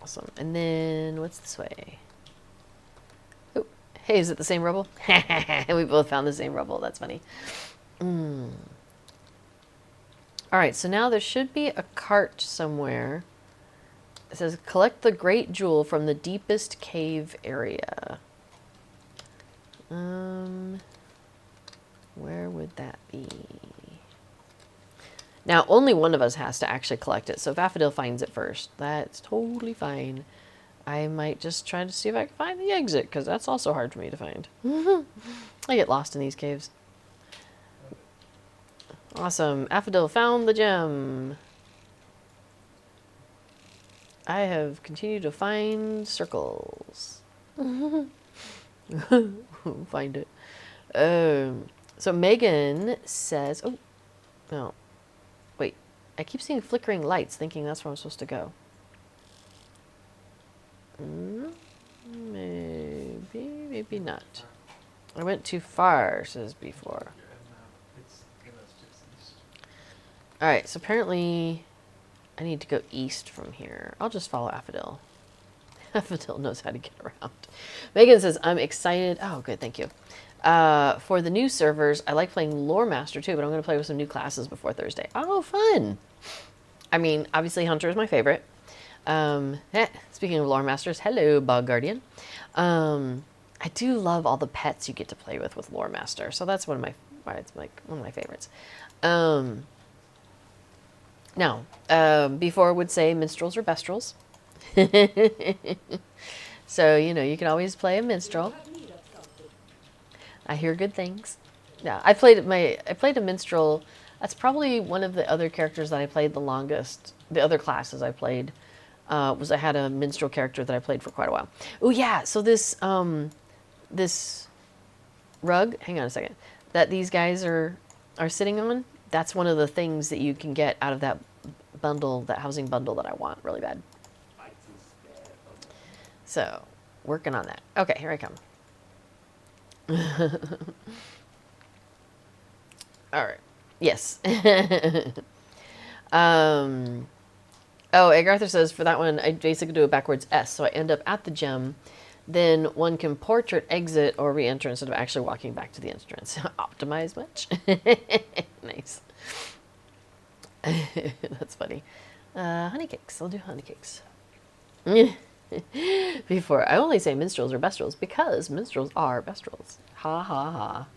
Awesome. And then what's this way? Oh, hey, is it the same rubble? We both found the same rubble. That's funny. All right, so now there should be a cart somewhere. It says, collect the great jewel from the deepest cave area. Where would that be? Now, only one of us has to actually collect it. So if Affidil finds it first, that's totally fine. I might just try to see if I can find the exit, because that's also hard for me to find. I get lost in these caves. Awesome. Affidil found the gem. I have continued to find circles. Find it. So Megan says, oh, no. Wait, I keep seeing flickering lights, thinking that's where I'm supposed to go. Maybe not. I went too far, says before. Alright, so apparently I need to go east from here. I'll just follow Affidil. Affidil knows how to get around. Megan says, I'm excited. Oh, good, thank you. For the new servers, I like playing Lore Master too, but I'm going to play with some new classes before Thursday. Oh, fun. I mean, obviously Hunter is my favorite. Speaking of Lore Masters, hello, Bog Guardian. I do love all the pets you get to play with Lore Master, so that's one of my favorites. Now, before I would say minstrels or bestrels. So, you know, you can always play a minstrel. I hear good things. Yeah, I played a minstrel That's probably one of the other characters that I played the longest. The other classes I played was I had a minstrel character that I played for quite a while. Oh yeah, so this rug, hang on a second, that these guys are sitting on, that's one of the things that you can get out of that bundle, that housing bundle that I want really bad. So, working on that. Okay, here I come. All right. Yes. Oh, Egg Arthur says for that one, I basically do a backwards S. So I end up at the gem. Then one can portrait exit or re-enter instead of actually walking back to the entrance. Optimize much? Nice. That's funny. Honey cakes. I'll do honey cakes. Before, I only say minstrels or bestrels because minstrels are bestrels. Ha ha ha.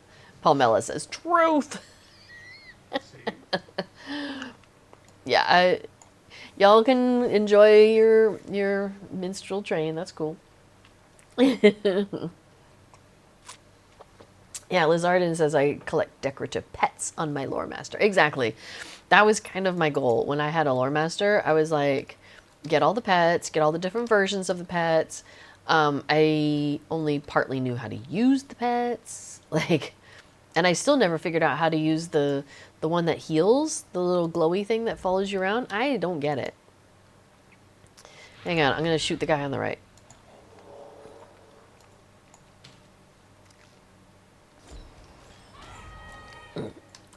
Palmella says, truth! Yeah, y'all can enjoy your minstrel train. That's cool. Yeah, Lizardin says I collect decorative pets on my lore master. Exactly. That was kind of my goal. When I had a lore master, I was like, get all the pets, get all the different versions of the pets. I only partly knew how to use the pets. Like, and I still never figured out how to use the one that heals, the little glowy thing that follows you around. I don't get it. Hang on, I'm going to shoot the guy on the right.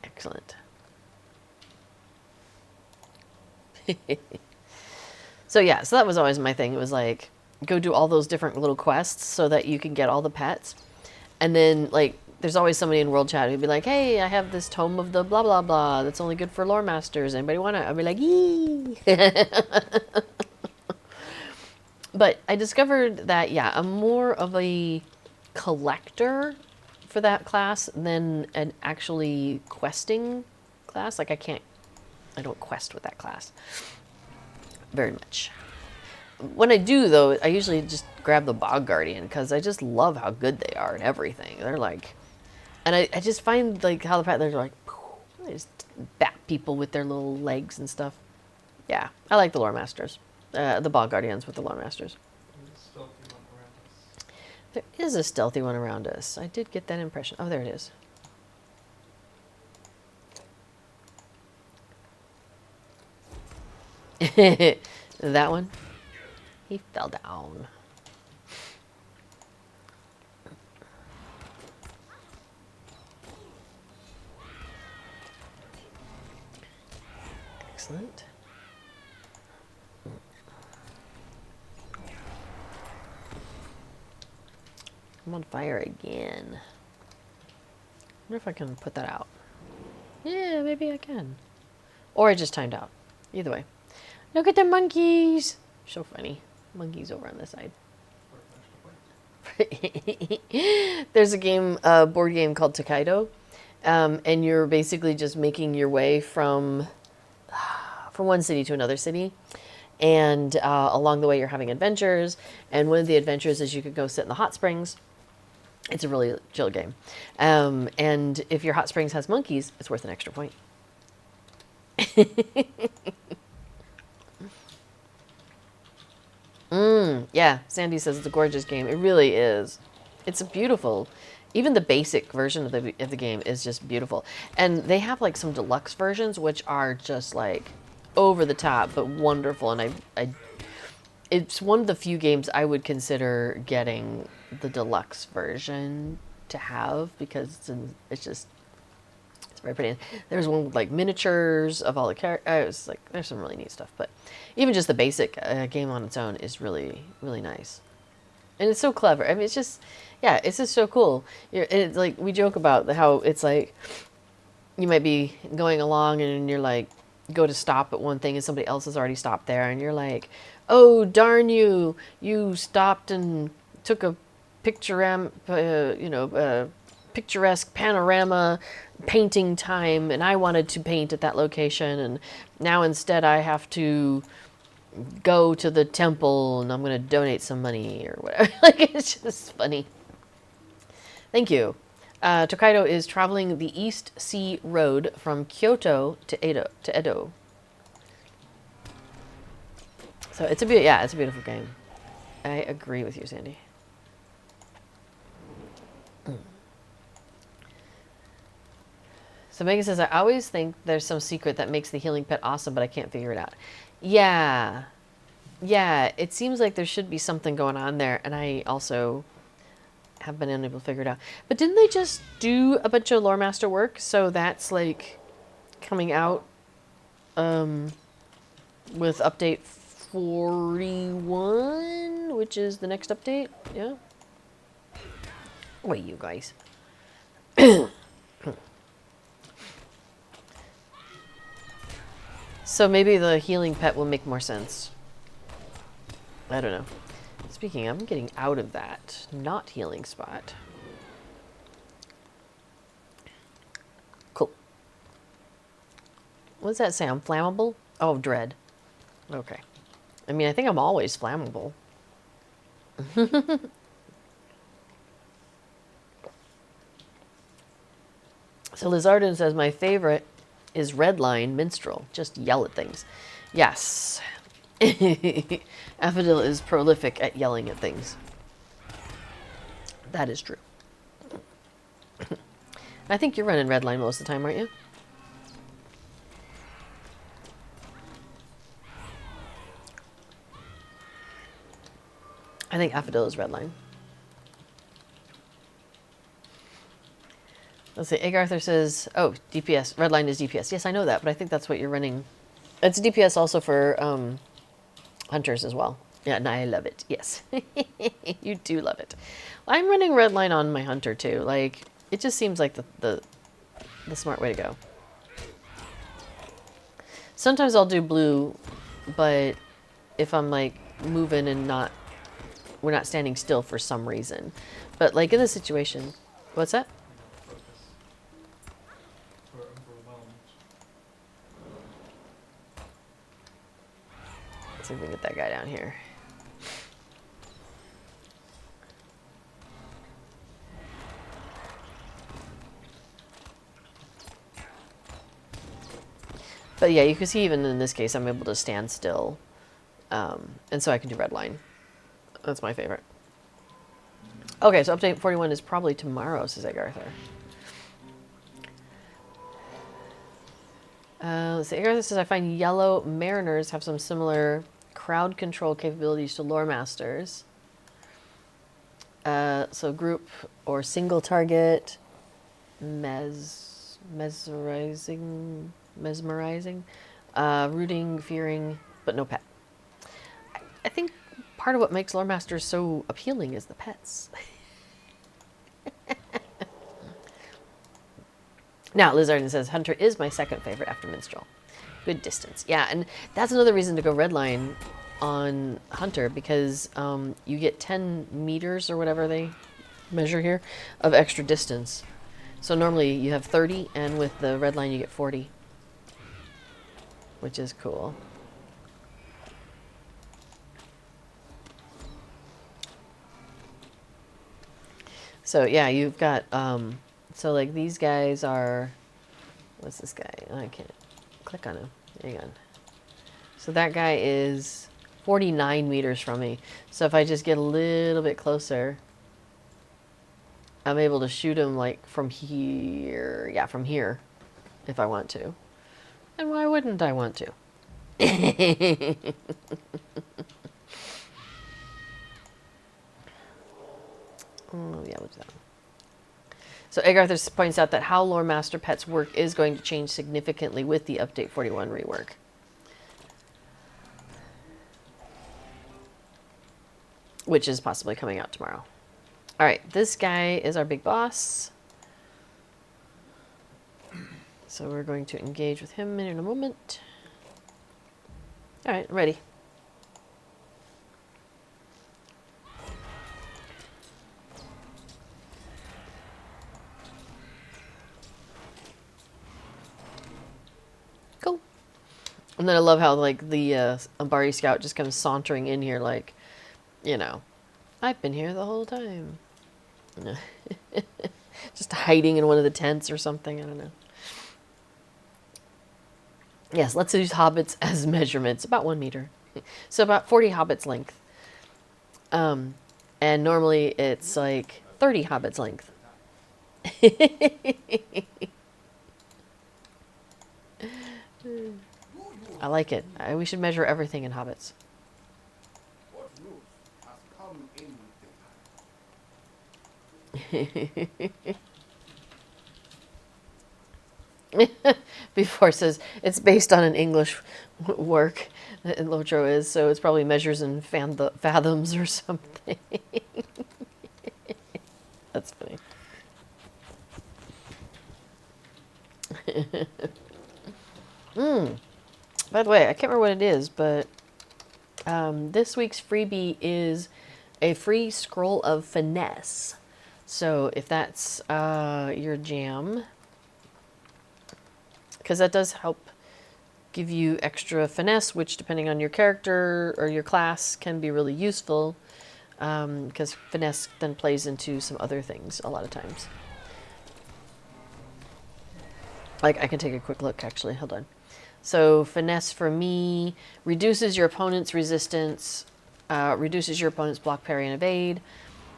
Excellent. So yeah, so that was always my thing. It was like, go do all those different little quests so that you can get all the pets. And then, like, there's always somebody in World Chat who'd be like, hey, I have this tome of the blah, blah, blah that's only good for lore masters. Anybody want it? I'd be like, yee! But I discovered that, yeah, I'm more of a collector for that class than an actually questing class. Like, I don't quest with that class very much. When I do, though, I usually just grab the Bog Guardian because I just love how good they are and everything. They're like, and I just find like how they're like, they just bat people with their little legs and stuff. Yeah, I like the lore masters, the Bog Guardians with the lore masters. There is a stealthy one around us. I did get that impression. Oh, there it is. That one? He fell down. Excellent. I'm on fire again. I wonder if I can put that out. Yeah, maybe I can. Or I just timed out. Either way. Look at the monkeys! So funny. Monkeys over on this side. There's a game, board game called Tokaido. And you're basically just making your way from one city to another city. And along the way, you're having adventures. And one of the adventures is you could go sit in the hot springs. It's a really chill game. And if your hot springs has monkeys, it's worth an extra point. Yeah, Sandy says it's a gorgeous game. It really is. It's a beautiful. Even the basic version of the game is just beautiful. And they have like some deluxe versions, which are just like over the top, but wonderful. And it's one of the few games I would consider getting the deluxe version to have because it's very pretty. There's one with like miniatures of all the characters. It's like there's some really neat stuff, but even just the basic game on its own is really, really nice, and it's so clever. I mean, it's just, yeah, it's just so cool. It's like we joke about how it's like you might be going along and you're like go to stop at one thing and somebody else has already stopped there, and you're like, oh darn you, you stopped and took a picturesque panorama painting time, and I wanted to paint at that location, and now instead I have to go to the temple and I'm going to donate some money or whatever. Like, it's just funny. Thank you. Tokaido is traveling the East Sea Road from Kyoto to Edo. So it's a it's a beautiful game. I agree with you, Sandy. So Megan says, I always think there's some secret that makes the healing pet awesome, but I can't figure it out. Yeah. Yeah, it seems like there should be something going on there, and I also have been unable to figure it out. But didn't they just do a bunch of Lore Master work? So that's like coming out with update 41, which is the next update. Yeah. Wait, you guys. So maybe the healing pet will make more sense. I don't know. Speaking, I'm getting out of that not healing spot. Cool. What does that say? I'm flammable? Oh, dread. Okay. I mean, I think I'm always flammable. So Lizardin says, my favorite is Redline Minstrel. Just yell at things. Yes. Affadil is prolific at yelling at things. That is true. I think you're running Redline most of the time, aren't you? I think Affadil is Redline. Let's see. Egg Arthur says, oh, DPS. Redline is DPS. Yes, I know that, but I think that's what you're running. It's DPS also for hunters as well. Yeah, and I love it. Yes. You do love it. I'm running Redline on my hunter too. Like, it just seems like the smart way to go. Sometimes I'll do blue, but if I'm like moving and we're not standing still for some reason. But like in this situation, what's that? Let's see if we can get that guy down here. But yeah, you can see even in this case, I'm able to stand still. And so I can do Redline. That's my favorite. Okay, so update 41 is probably tomorrow, says Egg Arthur. Let's see. Egg Arthur says, I find Yellow Mariners have some similar crowd control capabilities to Lore Masters. So group or single target, mesmerizing, rooting, fearing, but no pet. I think part of what makes Lore Masters so appealing is the pets. Now, Lizardin says, Hunter is my second favorite after Minstrel. Good distance. Yeah, and that's another reason to go Redline on Hunter, because you get 10 meters or whatever they measure here of extra distance. So normally you have 30, and with the Redline you get 40, which is cool. So yeah, you've got, so like these guys are, what's this guy? Oh, I can't click on him. Hang on. So that guy is 49 meters from me. So if I just get a little bit closer, I'm able to shoot him like from here. Yeah, from here, if I want to. And why wouldn't I want to? Oh, yeah, what's that? So Egg Arthur points out that how Lore Master Pets work is going to change significantly with the Update 41 rework. Which is possibly coming out tomorrow. All right, this guy is our big boss. So we're going to engage with him in a moment. All right, ready. Cool. And then I love how like the Umbari Scout just comes sauntering in here like, you know, I've been here the whole time. Just hiding in one of the tents or something. I don't know. Yes, let's use hobbits as measurements. About 1 meter. So about 40 hobbits length. And normally it's like 30 hobbits length. I like it. We should measure everything in hobbits. What news has come in the Before it says it's based on an English work. Lotro is, so it's probably measures in fathoms or something. That's funny. By the way, I can't remember what it is, but this week's freebie is a free scroll of finesse. So if that's your jam, because that does help give you extra finesse, which depending on your character or your class can be really useful, because finesse then plays into some other things a lot of times. Like, I can take a quick look, actually. Hold on. So finesse for me reduces your opponent's resistance, reduces your opponent's block, parry, and evade,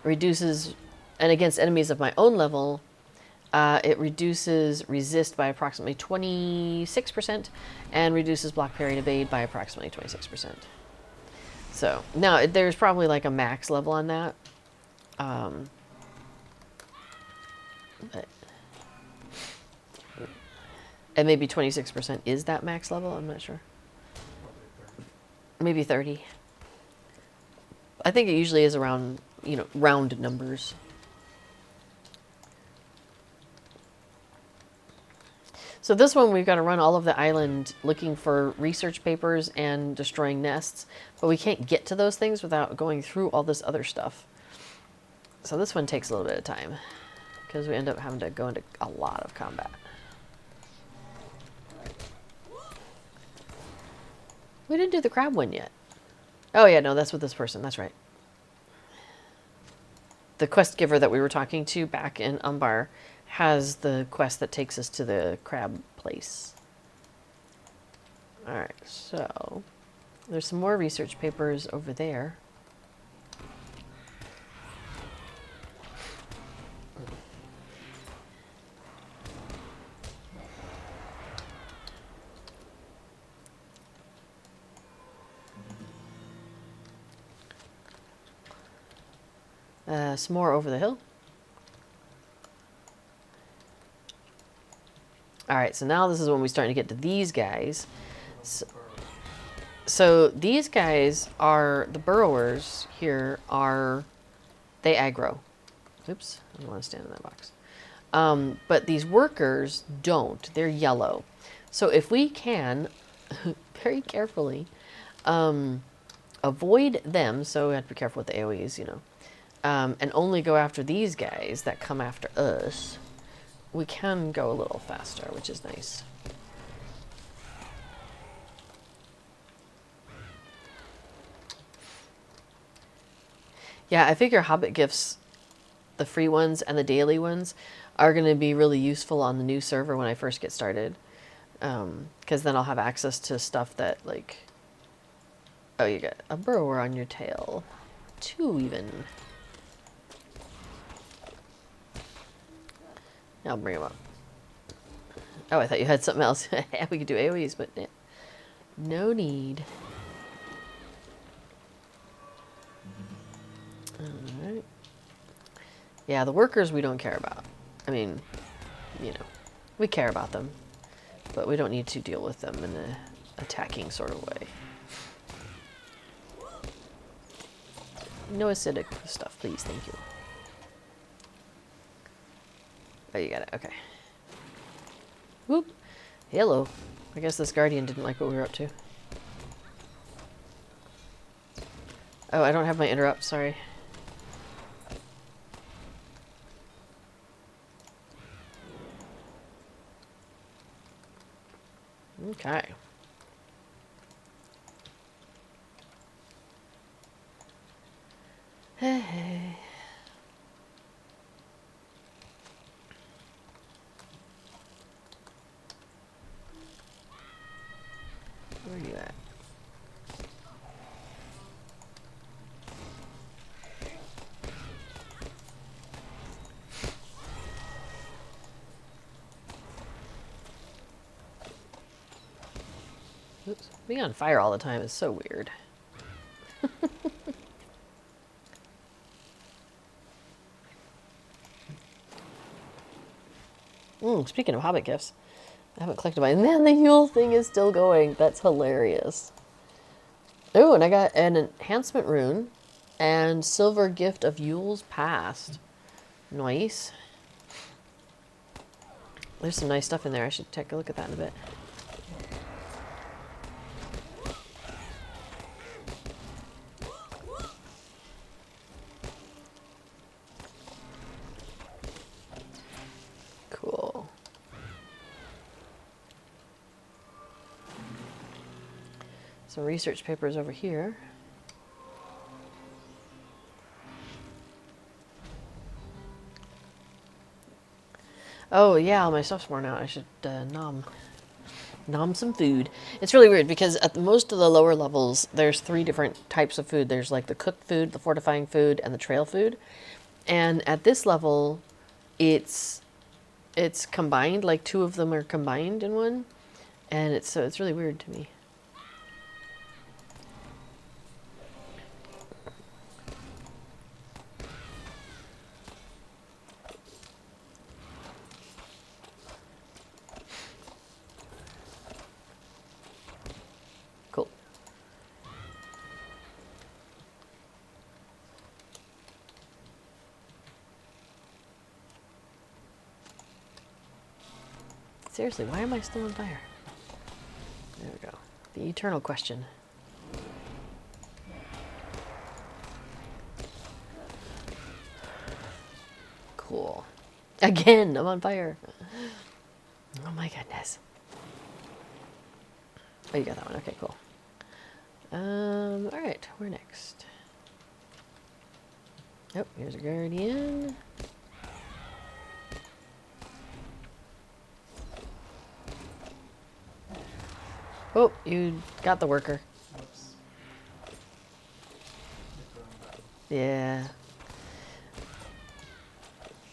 reduces, and against enemies of my own level, it reduces resist by approximately 26% and reduces block, parry, and evade by approximately 26%. So now there's probably like a max level on that. But, and maybe 26% is that max level. I'm not sure. Maybe 30. I think it usually is around, you know, round numbers. So this one, we've got to run all of the island looking for research papers and destroying nests, but we can't get to those things without going through all this other stuff. So this one takes a little bit of time because we end up having to go into a lot of combat. We didn't do the crab one yet. Oh yeah, no, that's with this person. That's right. The quest giver that we were talking to back in Umbar has the quest that takes us to the crab place. Alright, so there's some more research papers over there. Some more over the hill. Alright, so now this is when we start to get to these guys. So these guys are, the burrowers here are, they aggro. Oops, I don't want to stand in that box. But these workers don't. They're yellow. So if we can, very carefully, avoid them, so we have to be careful with the AoEs, you know, and only go after these guys that come after us, we can go a little faster, which is nice. Yeah, I figure Hobbit gifts, the free ones and the daily ones, are going to be really useful on the new server when I first get started. Because then I'll have access to stuff that, like... Oh, you got a burrower on your tail. 2 even. I'll bring him up. Oh, I thought you had something else. We could do AoEs, but no need. Alright. Yeah, the workers we don't care about. I mean, you know, we care about them, but we don't need to deal with them in an attacking sort of way. No acidic stuff, please. Thank you. Oh, you got it. Okay. Whoop. Hello. I guess this guardian didn't like what we were up to. Oh, I don't have my interrupt. Sorry. Okay. Hey. Oops. Being on fire all the time is so weird. Speaking of Hobbit gifts, I haven't collected mine. Man, the Yule thing is still going. That's hilarious. Oh, and I got an enhancement rune and silver gift of Yule's past. Nice. There's some nice stuff in there. I should take a look at that in a bit. Cool. Some research papers over here. Oh yeah, all my stuff's worn out. I should nom some food. It's really weird because at most of the lower levels, there's 3 different types of food. There's like the cooked food, the fortifying food, and the trail food. And at this level, it's combined. Like 2 of them are combined in one, and it's really weird to me. Cool. Seriously, why am I still on fire? There we go. The eternal question. Cool. Again, I'm on fire. Oh my goodness. Oh, you got that one. Okay, cool. All right, where next? Oh, here's a guardian. Oh, you got the worker. Whoops. Yeah.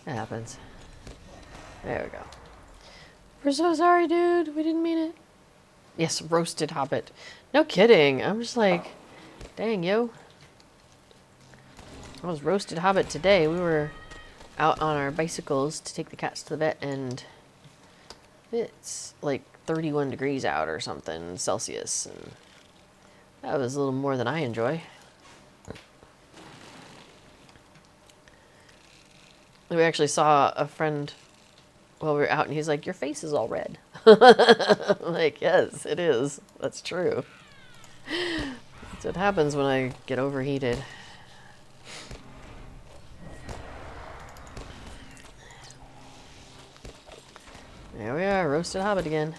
That happens. There we go. We're so sorry, dude. We didn't mean it. Yes, roasted Hobbit. No kidding. I'm just like, dang, yo. I was roasted Hobbit today. We were out on our bicycles to take the cats to the vet, and it's like 31 degrees out or something Celsius, and that was a little more than I enjoy. We actually saw a friend while we were out, and he's like, "Your face is all red." I'm like, yes, it is. That's true. That's what happens when I get overheated. There we are, roasted Hobbit again.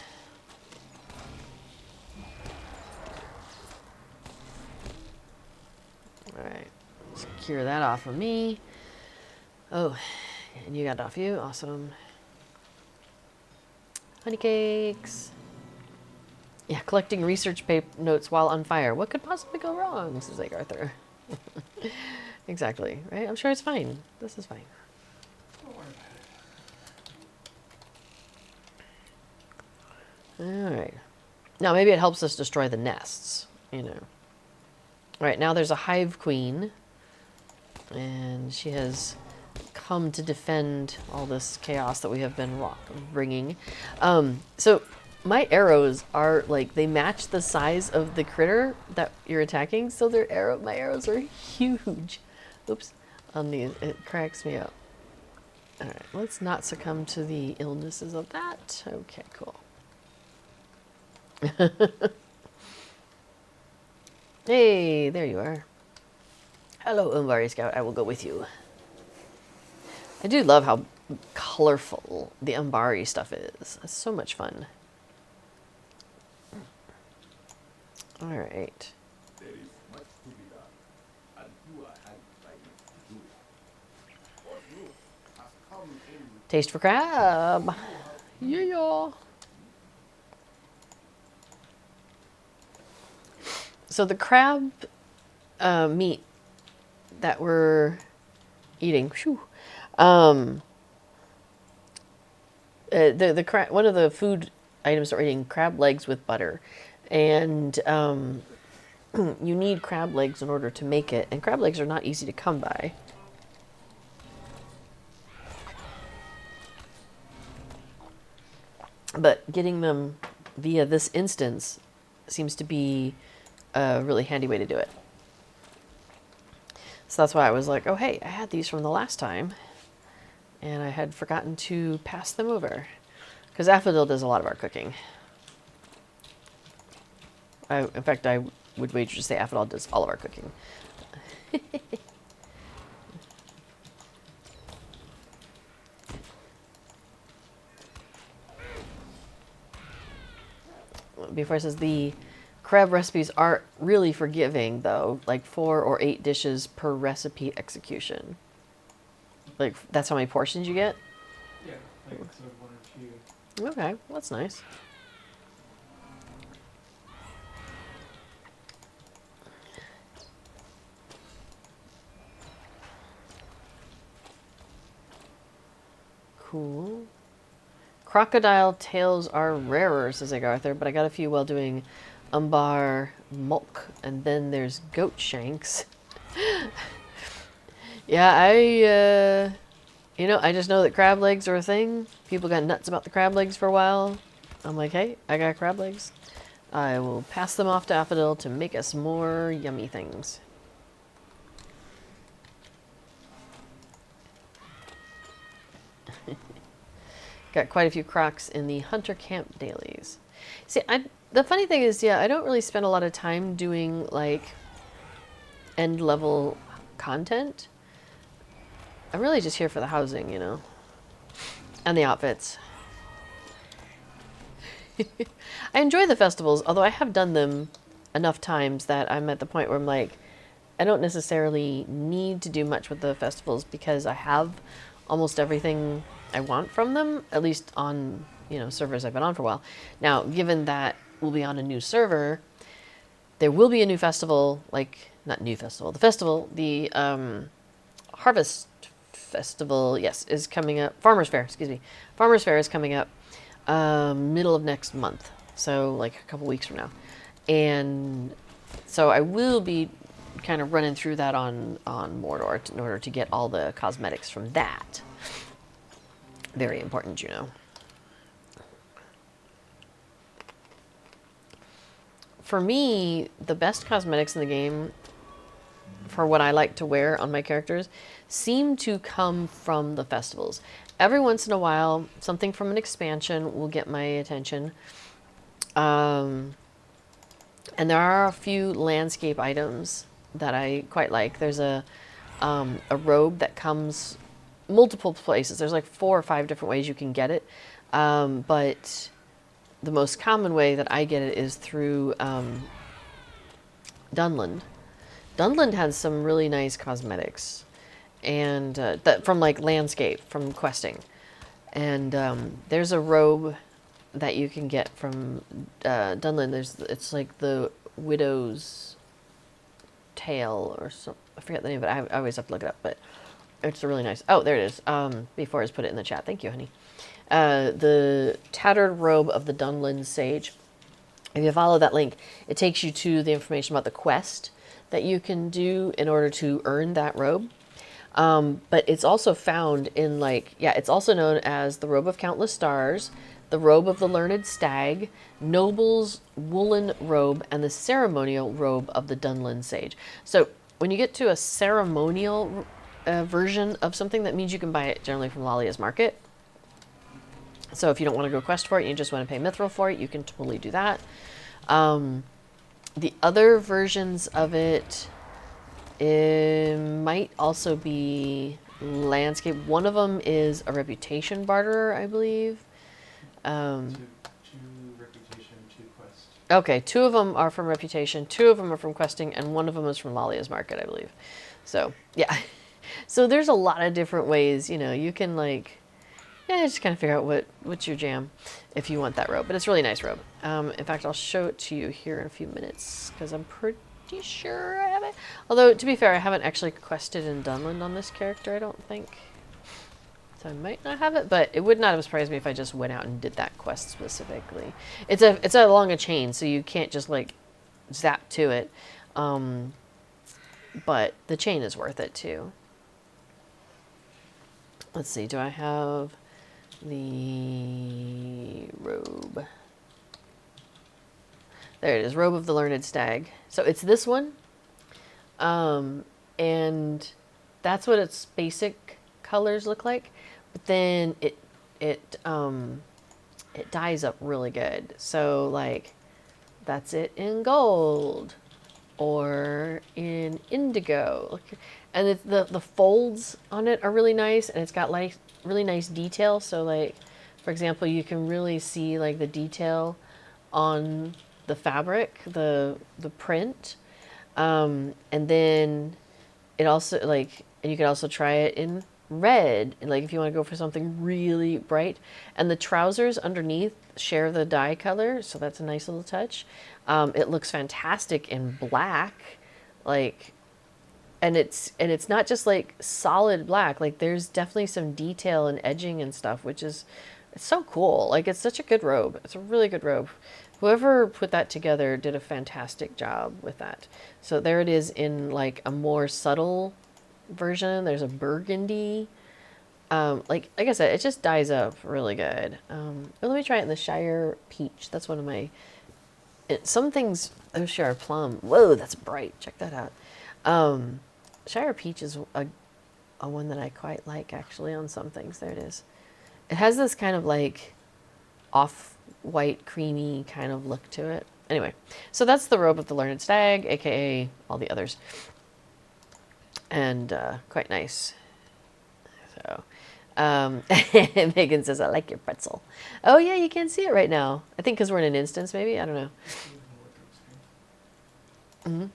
Alright, secure that off of me. Oh, and you got it off you. Awesome. Honey cakes. Yeah, collecting research notes while on fire. What could possibly go wrong? Says like Arthur. Exactly, right? I'm sure it's fine. This is fine. Don't worry about it. Alright. Now, maybe it helps us destroy the nests, you know. Alright, now there's a hive queen. And she has come to defend all this chaos that we have been bringing. So my arrows are like, they match the size of the critter that you're attacking. So my arrows are huge. Oops, on these, it cracks me up. All right, let's not succumb to the illnesses of that. Okay, cool. Hey, there you are. Hello, Umbar Scout. I will go with you. I do love how colorful the Umbari stuff is. It's so much fun. All right. There is much to be done, and you are handed by me to do it. What youth has come in Taste for crab. Yeah. So the crab meat that we're eating, the crab, one of the food items that we're eating, crab legs with butter. And you need crab legs in order to make it, and crab legs are not easy to come by. But getting them via this instance seems to be a really handy way to do it. So that's why I was like, oh hey, I had these from the last time, and I had forgotten to pass them over. Because Aphrodite does a lot of our cooking. In fact, I would wager to say Aphrodite does all of our cooking. Before it says the crab recipes are really forgiving, though, like 4 or 8 dishes per recipe execution. Like, that's how many portions you get? Yeah, like so 1 or 2. Okay, well, that's nice. Cool. Crocodile tails are rarer, says Arthur, but I got a few while doing Umbar mulk, and then there's goat shanks. Yeah, I just know that crab legs are a thing. People got nuts about the crab legs for a while. I'm like, hey, I got crab legs. I will pass them off to Aphrodite to make us more yummy things. Got quite a few crocs in the Hunter Camp dailies. See, the funny thing is, yeah, I don't really spend a lot of time doing, like, end-level content. I'm really just here for the housing, you know, and the outfits. I enjoy the festivals, although I have done them enough times that I'm at the point where I'm like, I don't necessarily need to do much with the festivals because I have almost everything I want from them, at least on, you know, servers I've been on for a while. Now, given that we'll be on a new server, there will be a new festival, like, not new festival, the Harvest Festival, yes, is coming up. Farmer's Fair, excuse me. Farmer's Fair is coming up middle of next month, so like a couple weeks from now. And so I will be kind of running through that on Mordor in order to get all the cosmetics from that. Very important, you know. For me, the best cosmetics in the game for what I like to wear on my characters seem to come from the festivals. Every once in a while, something from an expansion will get my attention. And there are a few landscape items that I quite like. There's a robe that comes multiple places. There's like 4 or 5 different ways you can get it. But the most common way that I get it is through Dunland. Dunland has some really nice cosmetics, and that from like landscape, from questing. And there's a robe that you can get from Dunland. It's like the widow's tail or something. I forget the name of it. I always have to look it up, but it's really nice. Oh, there it is. Before I put it in the chat. Thank you, honey. The tattered robe of the Dunland Sage. If you follow that link, it takes you to the information about the quest that you can do in order to earn that robe. But it's also found in, like, yeah, it's also known as the Robe of Countless Stars, the Robe of the Learned Stag, Noble's Woolen Robe, and the Ceremonial Robe of the Dunland Sage. So when you get to a ceremonial version of something, that means you can buy it generally from Lalia's Market. So if you don't want to go quest for it, you just want to pay Mithril for it, you can totally do that. The other versions of it, might also be landscape. One of them is a reputation barterer, I believe. Two reputation, 2 quest. Okay, 2 of them are from reputation, 2 of them are from questing, and 1 of them is from Lalia's Market, I believe. So, yeah. So there's a lot of different ways, you know, you can, like, yeah, just kind of figure out what's your jam if you want that robe. But it's a really nice robe. In fact, I'll show it to you here in a few minutes because I'm pretty sure I have it. Although, to be fair, I haven't actually quested in Dunland on this character, I don't think. So I might not have it, but it would not have surprised me if I just went out and did that quest specifically. It's along a chain, so you can't just like zap to it. But the chain is worth it too. Let's see, do I have the robe? There it is, Robe of the Learned Stag. So it's this one. And that's what its basic colors look like. But then it dyes up really good. So like that's it in gold or in indigo. And the folds on it are really nice, and it's got like really nice detail. So like, for example, you can really see like the detail on the fabric, the print. And then it also like, and you can also try it in red, and like if you want to go for something really bright. And the trousers underneath share the dye color, so that's a nice little touch. It looks fantastic in black, like, and it's not just like solid black. Like there's definitely some detail and edging and stuff, which is, it's so cool. Like it's such a good robe. It's a really good robe. Whoever put that together did a fantastic job with that. So there it is in like a more subtle version. There's a burgundy. Like I said, it just dyes up really good. But let me try it in the Shire Peach. That's one of my... some things... Oh, Shire Plum. Whoa, that's bright. Check that out. Shire Peach is a one that I quite like, actually, on some things. There it is. It has this kind of like off-white, creamy kind of look to it. Anyway, so that's the Robe of the Learned Stag, aka all the others. And quite nice. So, Megan says, I like your pretzel. Oh, yeah, you can't see it right now. I think because we're in an instance, maybe? I don't know. Mm-hmm.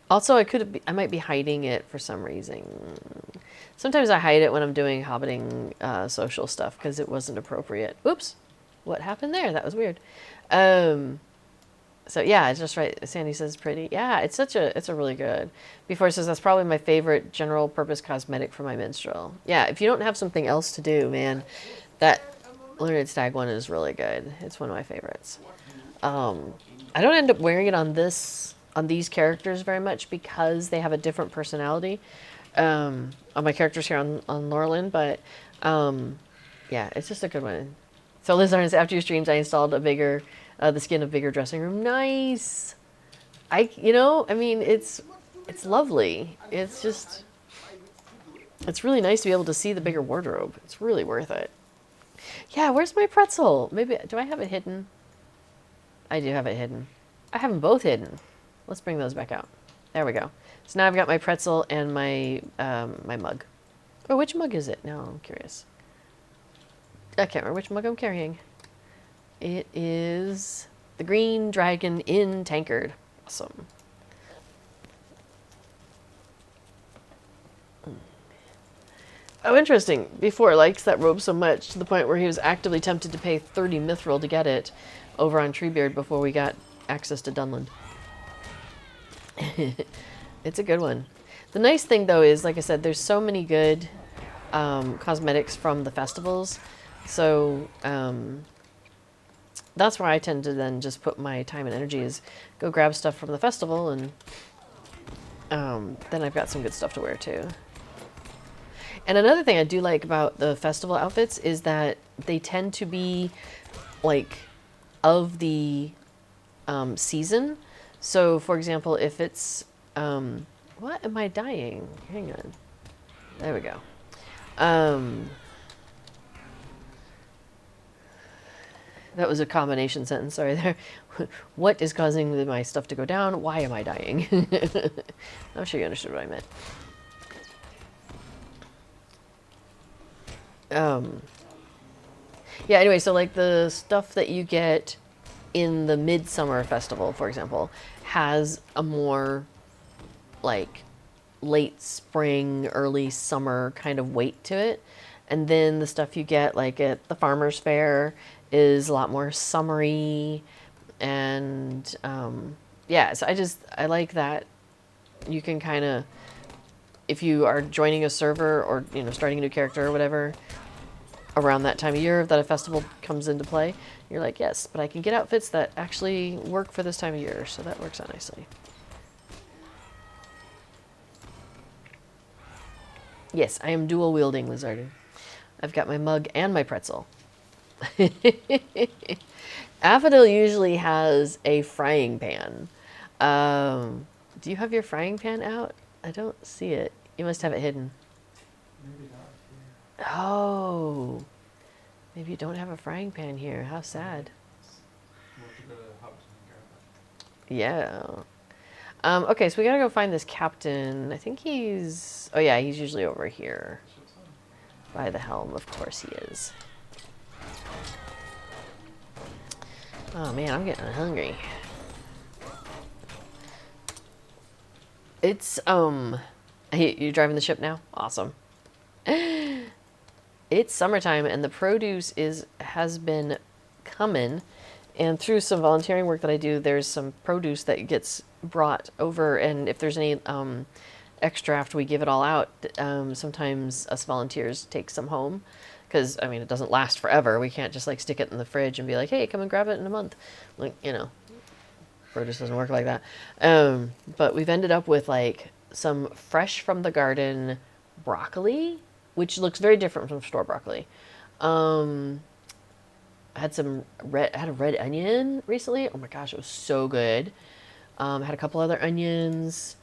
Also, I might be hiding it for some reason. Sometimes I hide it when I'm doing hobbiting social stuff because it wasn't appropriate. Oops. What happened there? That was weird. So yeah, it's just right. Sandy says pretty. Yeah, it's a really good. Before says that's probably my favorite general purpose cosmetic for my minstrel. Yeah, if you don't have something else to do, man, that Learned Stag one is really good. It's one of my favorites. I don't end up wearing it on these characters very much because they have a different personality on my characters here on Lorelyn, but yeah, it's just a good one. So Liz Arns, after your streams, I installed the skin of bigger dressing room. Nice. I mean, it's lovely. It's really nice to be able to see the bigger wardrobe. It's really worth it. Yeah, where's my pretzel? Maybe, do I have it hidden? I do have it hidden. I have them both hidden. Let's bring those back out. There we go. So now I've got my pretzel and my my mug. Oh, which mug is it? Now I'm curious. I can't remember which mug I'm carrying. It is the Green Dragon in Tankard. Awesome. Oh, interesting. Before likes that robe so much to the point where he was actively tempted to pay 30 mithril to get it over on Treebeard before we got access to Dunland. It's a good one. The nice thing, though, is, like I said, there's so many good cosmetics from the festivals. So that's where I tend to then just put my time and energy is go grab stuff from the festival, and then I've got some good stuff to wear, too. And another thing I do like about the festival outfits is that they tend to be, like, of the season. So, for example, if it's... what am I dying? Hang on. There we go. That was a combination sentence, sorry there. What is causing my stuff to go down? Why am I dying? I'm sure you understood what I meant. Yeah, anyway, so like the stuff that you get in the Midsummer Festival, for example, has a more like late spring, early summer kind of weight to it. And then the stuff you get like at the Farmer's Fair is a lot more summery. And yeah, so I like that you can kind of if you are joining a server or, you know, starting a new character or whatever, around that time of year that a festival comes into play, you're like, yes, but I can get outfits that actually work for this time of year, so that works out nicely. Yes, I am dual wielding Lizard. I've got my mug and my pretzel. Affodil usually has a frying pan. Do you have your frying pan out? I don't see it. You must have it hidden. Maybe not here. Oh. Maybe you don't have a frying pan here. How sad. We'll have to go to Hobbit and grab it. Yeah. Okay, so we gotta go find this captain. I think he's... Oh yeah, he's usually over here. Ship's on. By the helm, of course he is. Oh man, I'm getting hungry. It's, you're driving the ship now? Awesome. It's summertime and the produce has been coming, and through some volunteering work that I do, there's some produce that gets brought over, and if there's any extra after we give it all out, sometimes us volunteers take some home, because I mean it doesn't last forever. We can't just like stick it in the fridge and be like, hey, come and grab it in a month. Like, you know, produce doesn't work like that. But we've ended up with like some fresh from the garden broccoli, which looks very different from store broccoli. I had a red onion recently. Oh my gosh, it was so good. Had a couple other onions.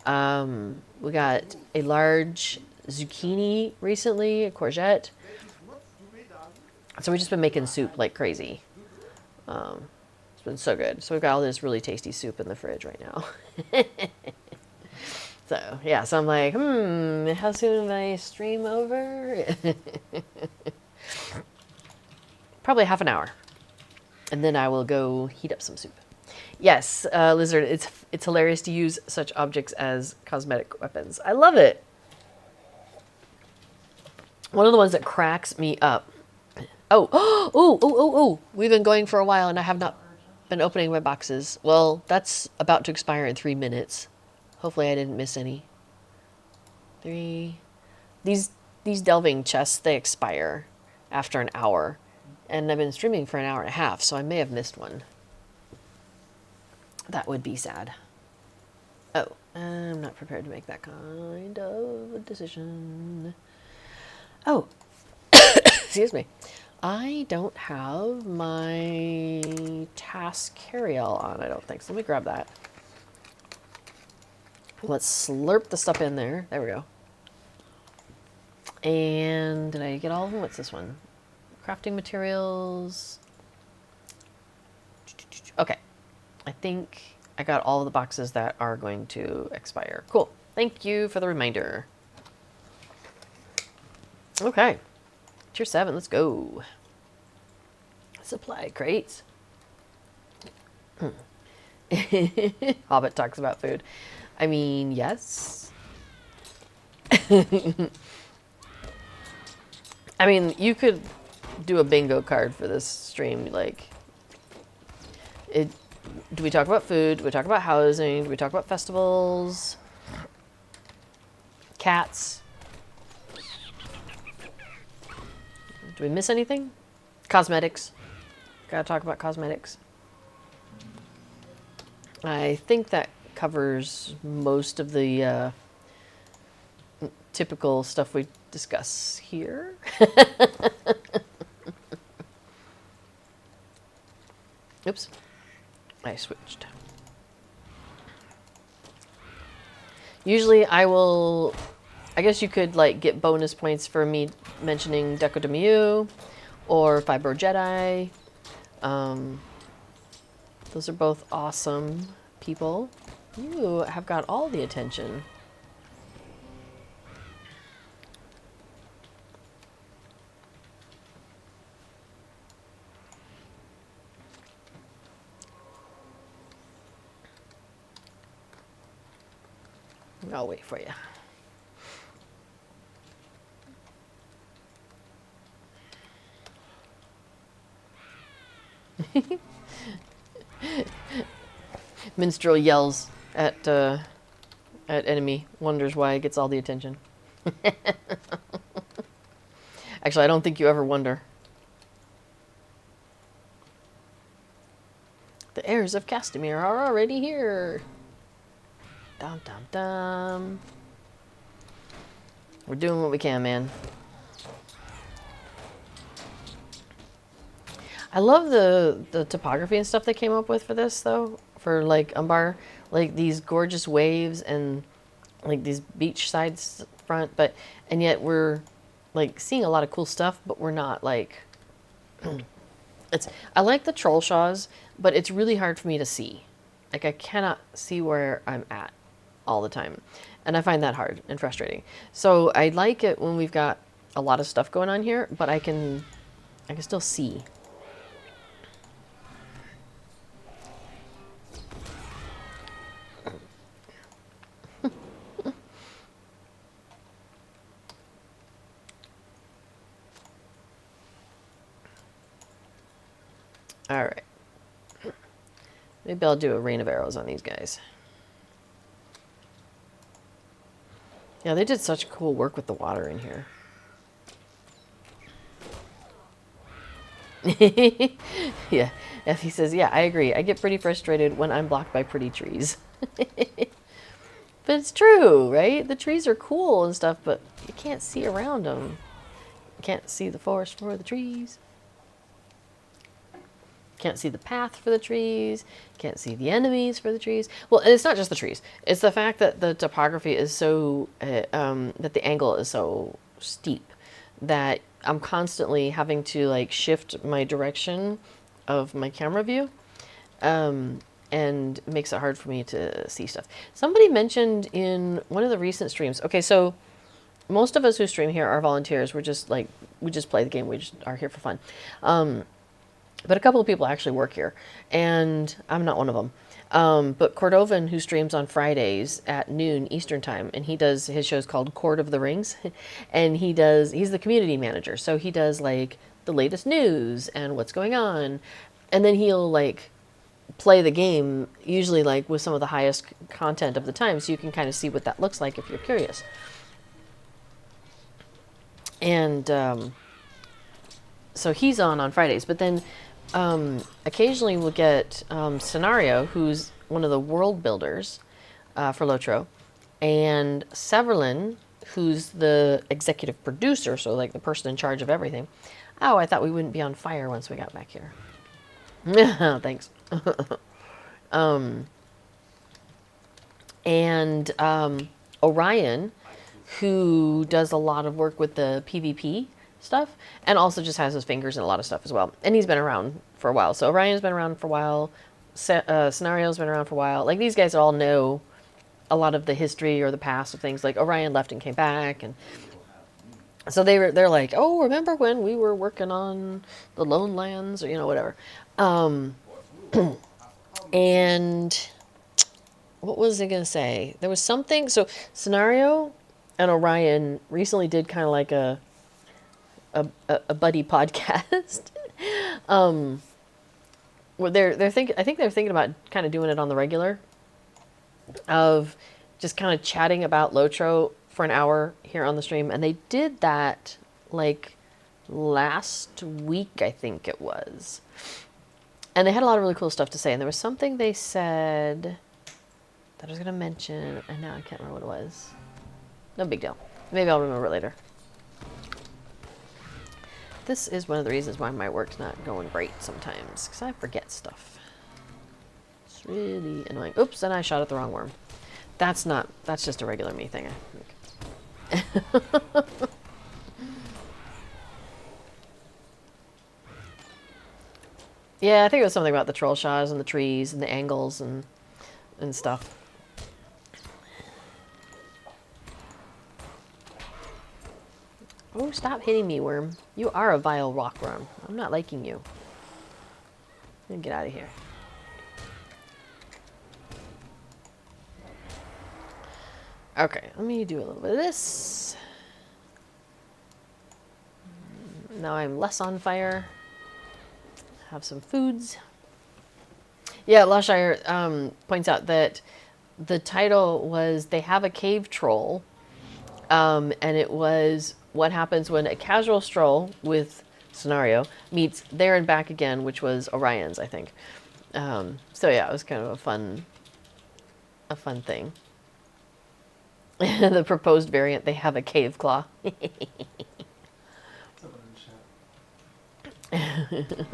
We got a large zucchini recently, a courgette. So we've just been making soup like crazy. It's been so good. So we've got all this really tasty soup in the fridge right now. So, yeah, so I'm like, how soon will I stream over? Probably half an hour. And then I will go heat up some soup. Yes, Lizard, it's hilarious to use such objects as cosmetic weapons. I love it. One of the ones that cracks me up. Oh, we've been going for a while and I have not been opening my boxes. Well, that's about to expire in 3 minutes. Hopefully I didn't miss any. 3. These delving chests, they expire after an hour. And I've been streaming for an hour and a half, so I may have missed one. That would be sad. Oh, I'm not prepared to make that kind of a decision. Oh, excuse me. I don't have my task carry-all on, I don't think. So let me grab that. Let's slurp the stuff in there. There we go. And did I get all of them? What's this one? Crafting materials. Okay. I think I got all of the boxes that are going to expire. Cool. Thank you for the reminder. Okay. Tier 7, let's go. Supply crates. Hobbit talks about food. I mean, yes. I mean, you could do a bingo card for this stream. Like, do we talk about food? Do we talk about housing? Do we talk about festivals? Cats? Do we miss anything? Cosmetics. Gotta talk about cosmetics. I think that covers most of the typical stuff we discuss here. Oops. I switched. Usually I guess you could like get bonus points for me mentioning Deco de Miu or Fibro Jedi. Those are both awesome people. You have got all the attention. I'll wait for you. Minstrel yells at at enemy, wonders why it gets all the attention. Actually, I don't think you ever wonder. The heirs of Castamere are already here. Dum dum dum. We're doing what we can, man. I love the topography and stuff they came up with for this, though. For, like, Umbar. Like, these gorgeous waves and, like, these beach sides front. And yet we're, like, seeing a lot of cool stuff, but we're not, like... I like the troll shaws, but it's really hard for me to see. Like, I cannot see where I'm at all the time. And I find that hard and frustrating. So I like it when we've got a lot of stuff going on here, but I can still see. All right. Maybe I'll do a rain of arrows on these guys. Yeah, they did such cool work with the water in here. Yeah, Effie says, yeah, I agree. I get pretty frustrated when I'm blocked by pretty trees. But it's true, right? The trees are cool and stuff, but you can't see around them. You can't see the forest for the trees. Can't see the path for the trees. Can't see the enemies for the trees. Well, and it's not just the trees. It's the fact that the topography is so, that the angle is so steep that I'm constantly having to, like, shift my direction of my camera view. And makes it hard for me to see stuff. Somebody mentioned in one of the recent streams. Okay, so most of us who stream here are volunteers. We're just like, we just play the game. We just are here for fun. But a couple of people actually work here, and I'm not one of them. But Cordovan, who streams on Fridays at noon Eastern time, and his show's called Court of the Rings, and he's the community manager. So he does, like, the latest news and what's going on, and then he'll, like, play the game, usually, like, with some of the highest content of the time, so you can kind of see what that looks like if you're curious. And so he's on Fridays, but then occasionally we'll get Scenario, who's one of the world builders for Lotro, and Severlin, who's the executive producer, so, like, the person in charge of everything. Oh, I thought we wouldn't be on fire once we got back here. Thanks. And Orion, who does a lot of work with the PvP stuff, and also just has his fingers in a lot of stuff as well. And he's been around for a while. So Orion's been around for a while. Scenario's been around for a while. Like, these guys all know a lot of the history or the past of things. Like, Orion left and came back, and so they're like, oh, remember when we were working on the Lone Lands, or, you know, whatever. And what was I gonna say? There was something. So Scenario and Orion recently did kind of like a buddy podcast. Where I think they're thinking about kind of doing it on the regular, of just kind of chatting about Lotro for an hour here on the stream, and they did that, like, last week, I think it was. And they had a lot of really cool stuff to say, and there was something they said that I was going to mention, and now I can't remember what it was. No big deal. Maybe I'll remember it later. This is one of the reasons why my work's not going great sometimes, because I forget stuff. It's really annoying. Oops, and I shot at the wrong worm. That's just a regular me thing, I think. Yeah, I think it was something about the troll shaws and the trees and the angles and stuff. Oh, stop hitting me, worm. You are a vile rock worm. I'm not liking you. Get out of here. Okay, let me do a little bit of this. Now I'm less on fire. Have some foods. Yeah, Lashire points out that the title was They Have a Cave Troll. And it was what happens when a casual stroll with scenario meets There and Back Again, which was Orion's, I think. So yeah, it was kind of a fun thing. The proposed variant, they have a cave claw. Someone in the chat.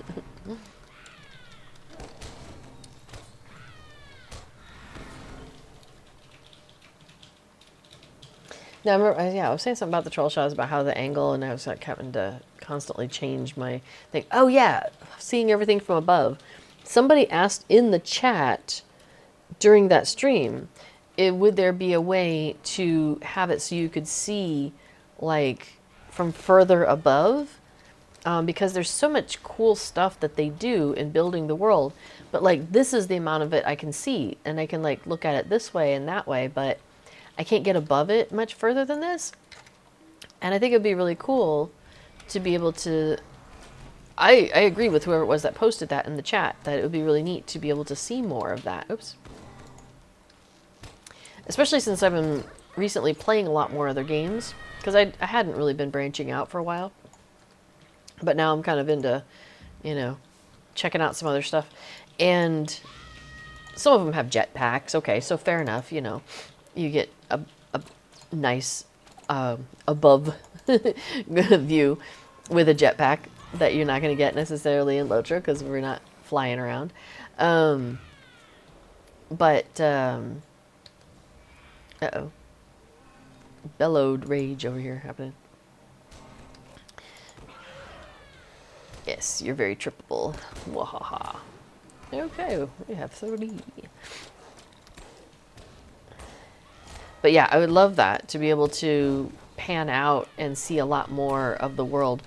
No, I remember, yeah, I was saying something about the troll shots, about how the angle, and I was like having to constantly change my thing. Oh yeah, seeing everything from above. Somebody asked in the chat during that stream, would there be a way to have it so you could see, like, from further above? Because there's so much cool stuff that they do in building the world, but like this is the amount of it I can see, and I can like look at it this way and that way, but I can't get above it much further than this. And I think it'd be really cool to be able to. I agree with whoever it was that posted that in the chat, that it would be really neat to be able to see more of that. Oops. Especially since I've been recently playing a lot more other games, because I hadn't really been branching out for a while. But now I'm kind of into, checking out some other stuff. And some of them have jetpacks. Okay, so fair enough, You get a nice above view with a jetpack that you're not going to get necessarily in Lotro because we're not flying around. Uh-oh. Bellowed rage over here happening. Yes, you're very trippable. Wahaha. Okay, we have 30. But yeah, I would love that, to be able to pan out and see a lot more of the world.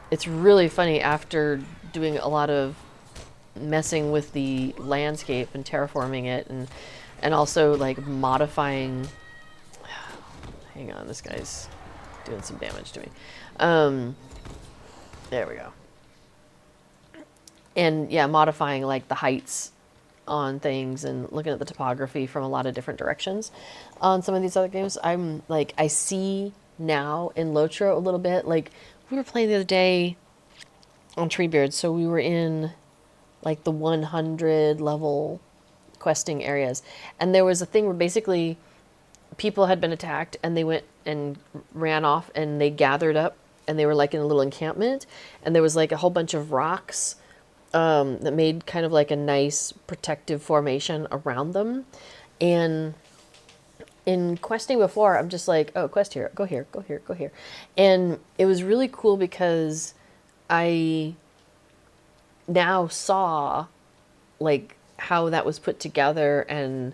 It's really funny, after doing a lot of messing with the landscape and terraforming it, and also like modifying. Hang on, this guy's doing some damage to me. There we go. And yeah, modifying like the heights on things and looking at the topography from a lot of different directions on some of these other games. I'm like, I see now in Lotro a little bit. Like, we were playing the other day on Treebeard, so we were in like the 100 level questing areas, and there was a thing where basically people had been attacked and they went and ran off, and they gathered up, and they were like in a little encampment, and there was like a whole bunch of rocks that made kind of like a nice protective formation around them. And in questing before, I'm just like, oh, quest here, go here, go here, go here. And it was really cool because I now saw like how that was put together, and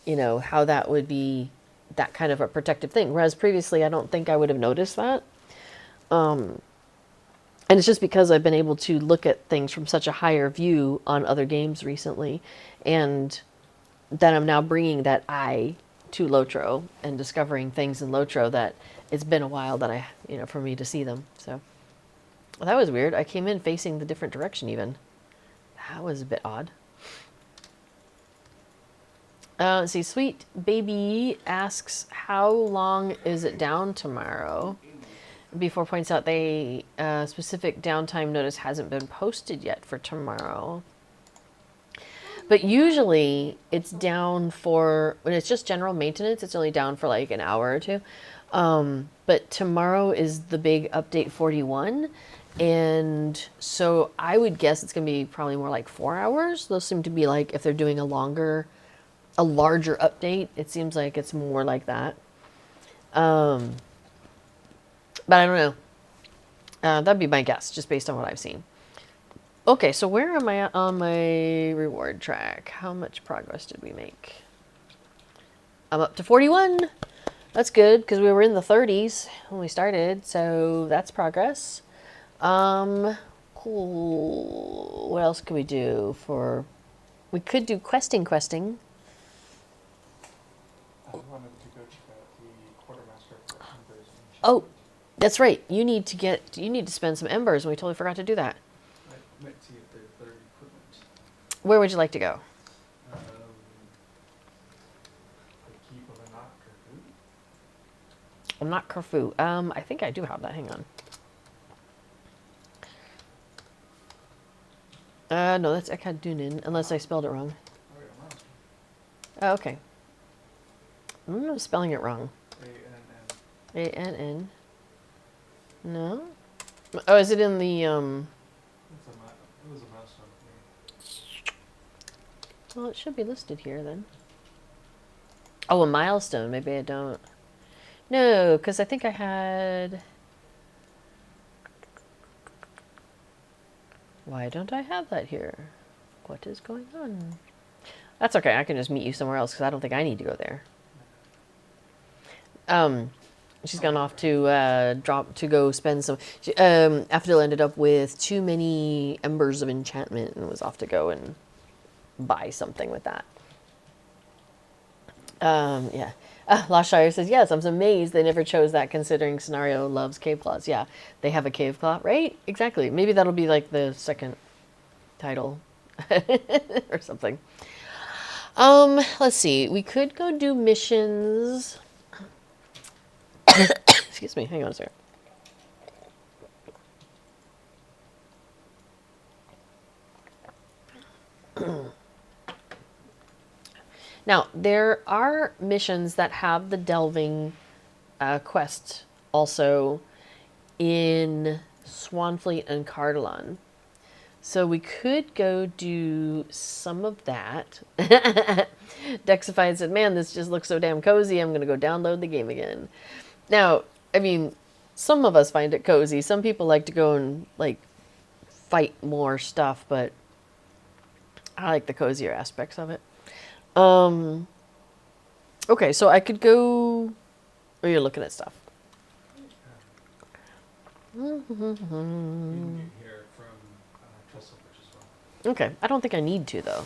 how that would be that kind of a protective thing. Whereas previously, I don't think I would have noticed that. And it's just because I've been able to look at things from such a higher view on other games recently, and that I'm now bringing that eye to Lotro and discovering things in Lotro that it's been a while that for me to see them. So, well, that was weird. I came in facing the different direction even. That was a bit odd. Let's see, Sweet Baby asks, how long is it down tomorrow? Before points out they specific downtime notice hasn't been posted yet for tomorrow. But usually it's down for, when it's just general maintenance, it's only down for like an hour or two. But tomorrow is the big update 41. And so I would guess it's going to be probably more like 4 hours. Those seem to be like, if they're doing a larger update, it seems like it's more like that. But I don't know. That'd be my guess, just based on what I've seen. Okay, so where am I at on my reward track? How much progress did we make? I'm up to 41. That's good, because we were in the 30s when we started, so that's progress. Cool. What else could we do for... We could do questing. I wanted to go check out the quartermaster for Umbers. Oh, that's right. You need to spend some embers, and we totally forgot to do that. I might see if there's better equipment. Where would you like to go? I'm not Corfu. I think I do have that. Hang on. No, that's Ekadunin, unless I spelled it wrong. Oh, wait, I'm wrong. Oh, okay. I'm spelling it wrong. A-N-N. A-N-N. No? Oh, is it in the, It was a milestone for me. well, it should be listed here then. Oh, a milestone. Maybe I don't. No, because I think I had... Why don't I have that here? What is going on? That's okay. I can just meet you somewhere else because I don't think I need to go there. She's gone off to go spend some. Aphrodite ended up with too many embers of enchantment and was off to go and buy something with that. Yeah. Lashire says, yes, I'm amazed they never chose that considering Scenario loves cave claws. Yeah, they have a cave claw, right? Exactly. Maybe that'll be like the second title or something. Let's see. We could go do missions. Excuse me. Hang on a second. Now, there are missions that have the delving quest also in Swanfleet and Cardolan. So we could go do some of that. Dexified said, man, this just looks so damn cozy. I'm going to go download the game again. Now, I mean, some of us find it cozy. Some people like to go and, like, fight more stuff, but I like the cozier aspects of it. Okay, so I could go... Oh, you're looking at stuff. You can get here from Trestle Bridge as well. Okay, I don't think I need to, though.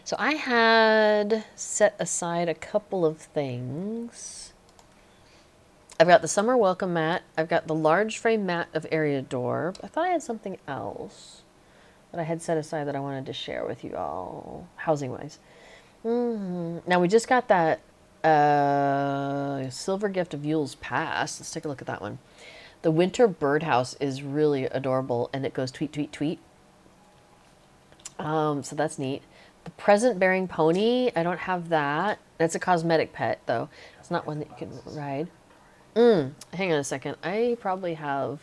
So I had set aside a couple of things. I've got the summer welcome mat. I've got the large frame mat of Eriador. I thought I had something else that I had set aside that I wanted to share with you all, housing-wise. Now, we just got that silver gift of Yule's Pass. Let's take a look at that one. The winter birdhouse is really adorable, and it goes tweet, tweet, tweet. So that's neat. The present-bearing pony, I don't have that. That's a cosmetic pet, though. It's not one that you can ride. Hang on a second. I probably have...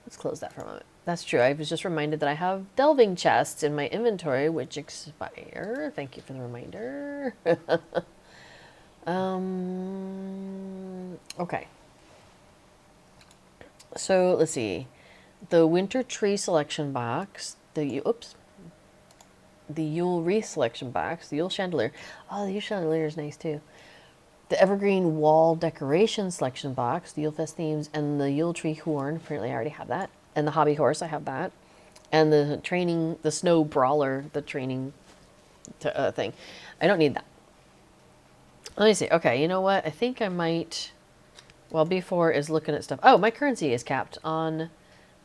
Let's close that for a moment. That's true. I was just reminded that I have delving chests in my inventory, which expire. Thank you for the reminder. Okay. So, let's see. The winter tree selection box. The Yule wreath selection box. The Yule chandelier. Oh, the Yule chandelier is nice, too. The evergreen wall decoration selection box. The Yule Fest themes. And the Yule tree horn. Apparently, I already have that. And the hobby horse, I have that. And the training, the snow brawler, the training thing. I don't need that. Let me see. Okay, you know what? I think I might... Well, B4 is looking at stuff. Oh, my currency is capped on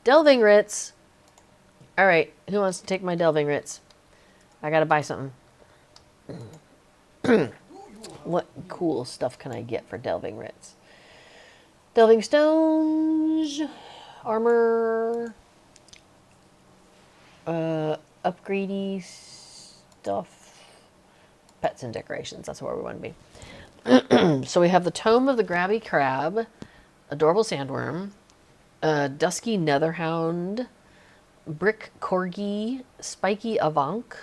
delving writs. All right, who wants to take my delving writs? I gotta buy something. What cool stuff can I get for delving writs? Delving stones, armor, upgradey stuff, pets and decorations. That's where we want to be. So we have the Tome of the Grabby Crab, Adorable Sandworm, Dusky Netherhound, Brick Corgi, Spiky Avank.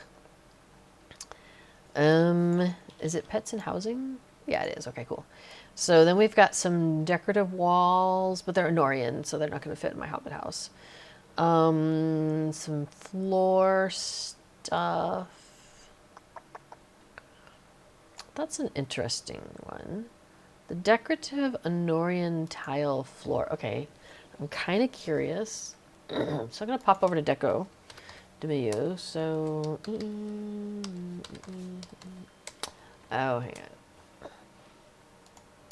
Is it pets and housing? Yeah, it is. Okay, cool. So then we've got some decorative walls, but they're Anorian, so they're not going to fit in my Hobbit house. Some floor stuff. That's an interesting one. The decorative Anorian tile floor. Okay, I'm kind of curious. So I'm going to pop over to Deco Demeu. So, oh, hang on.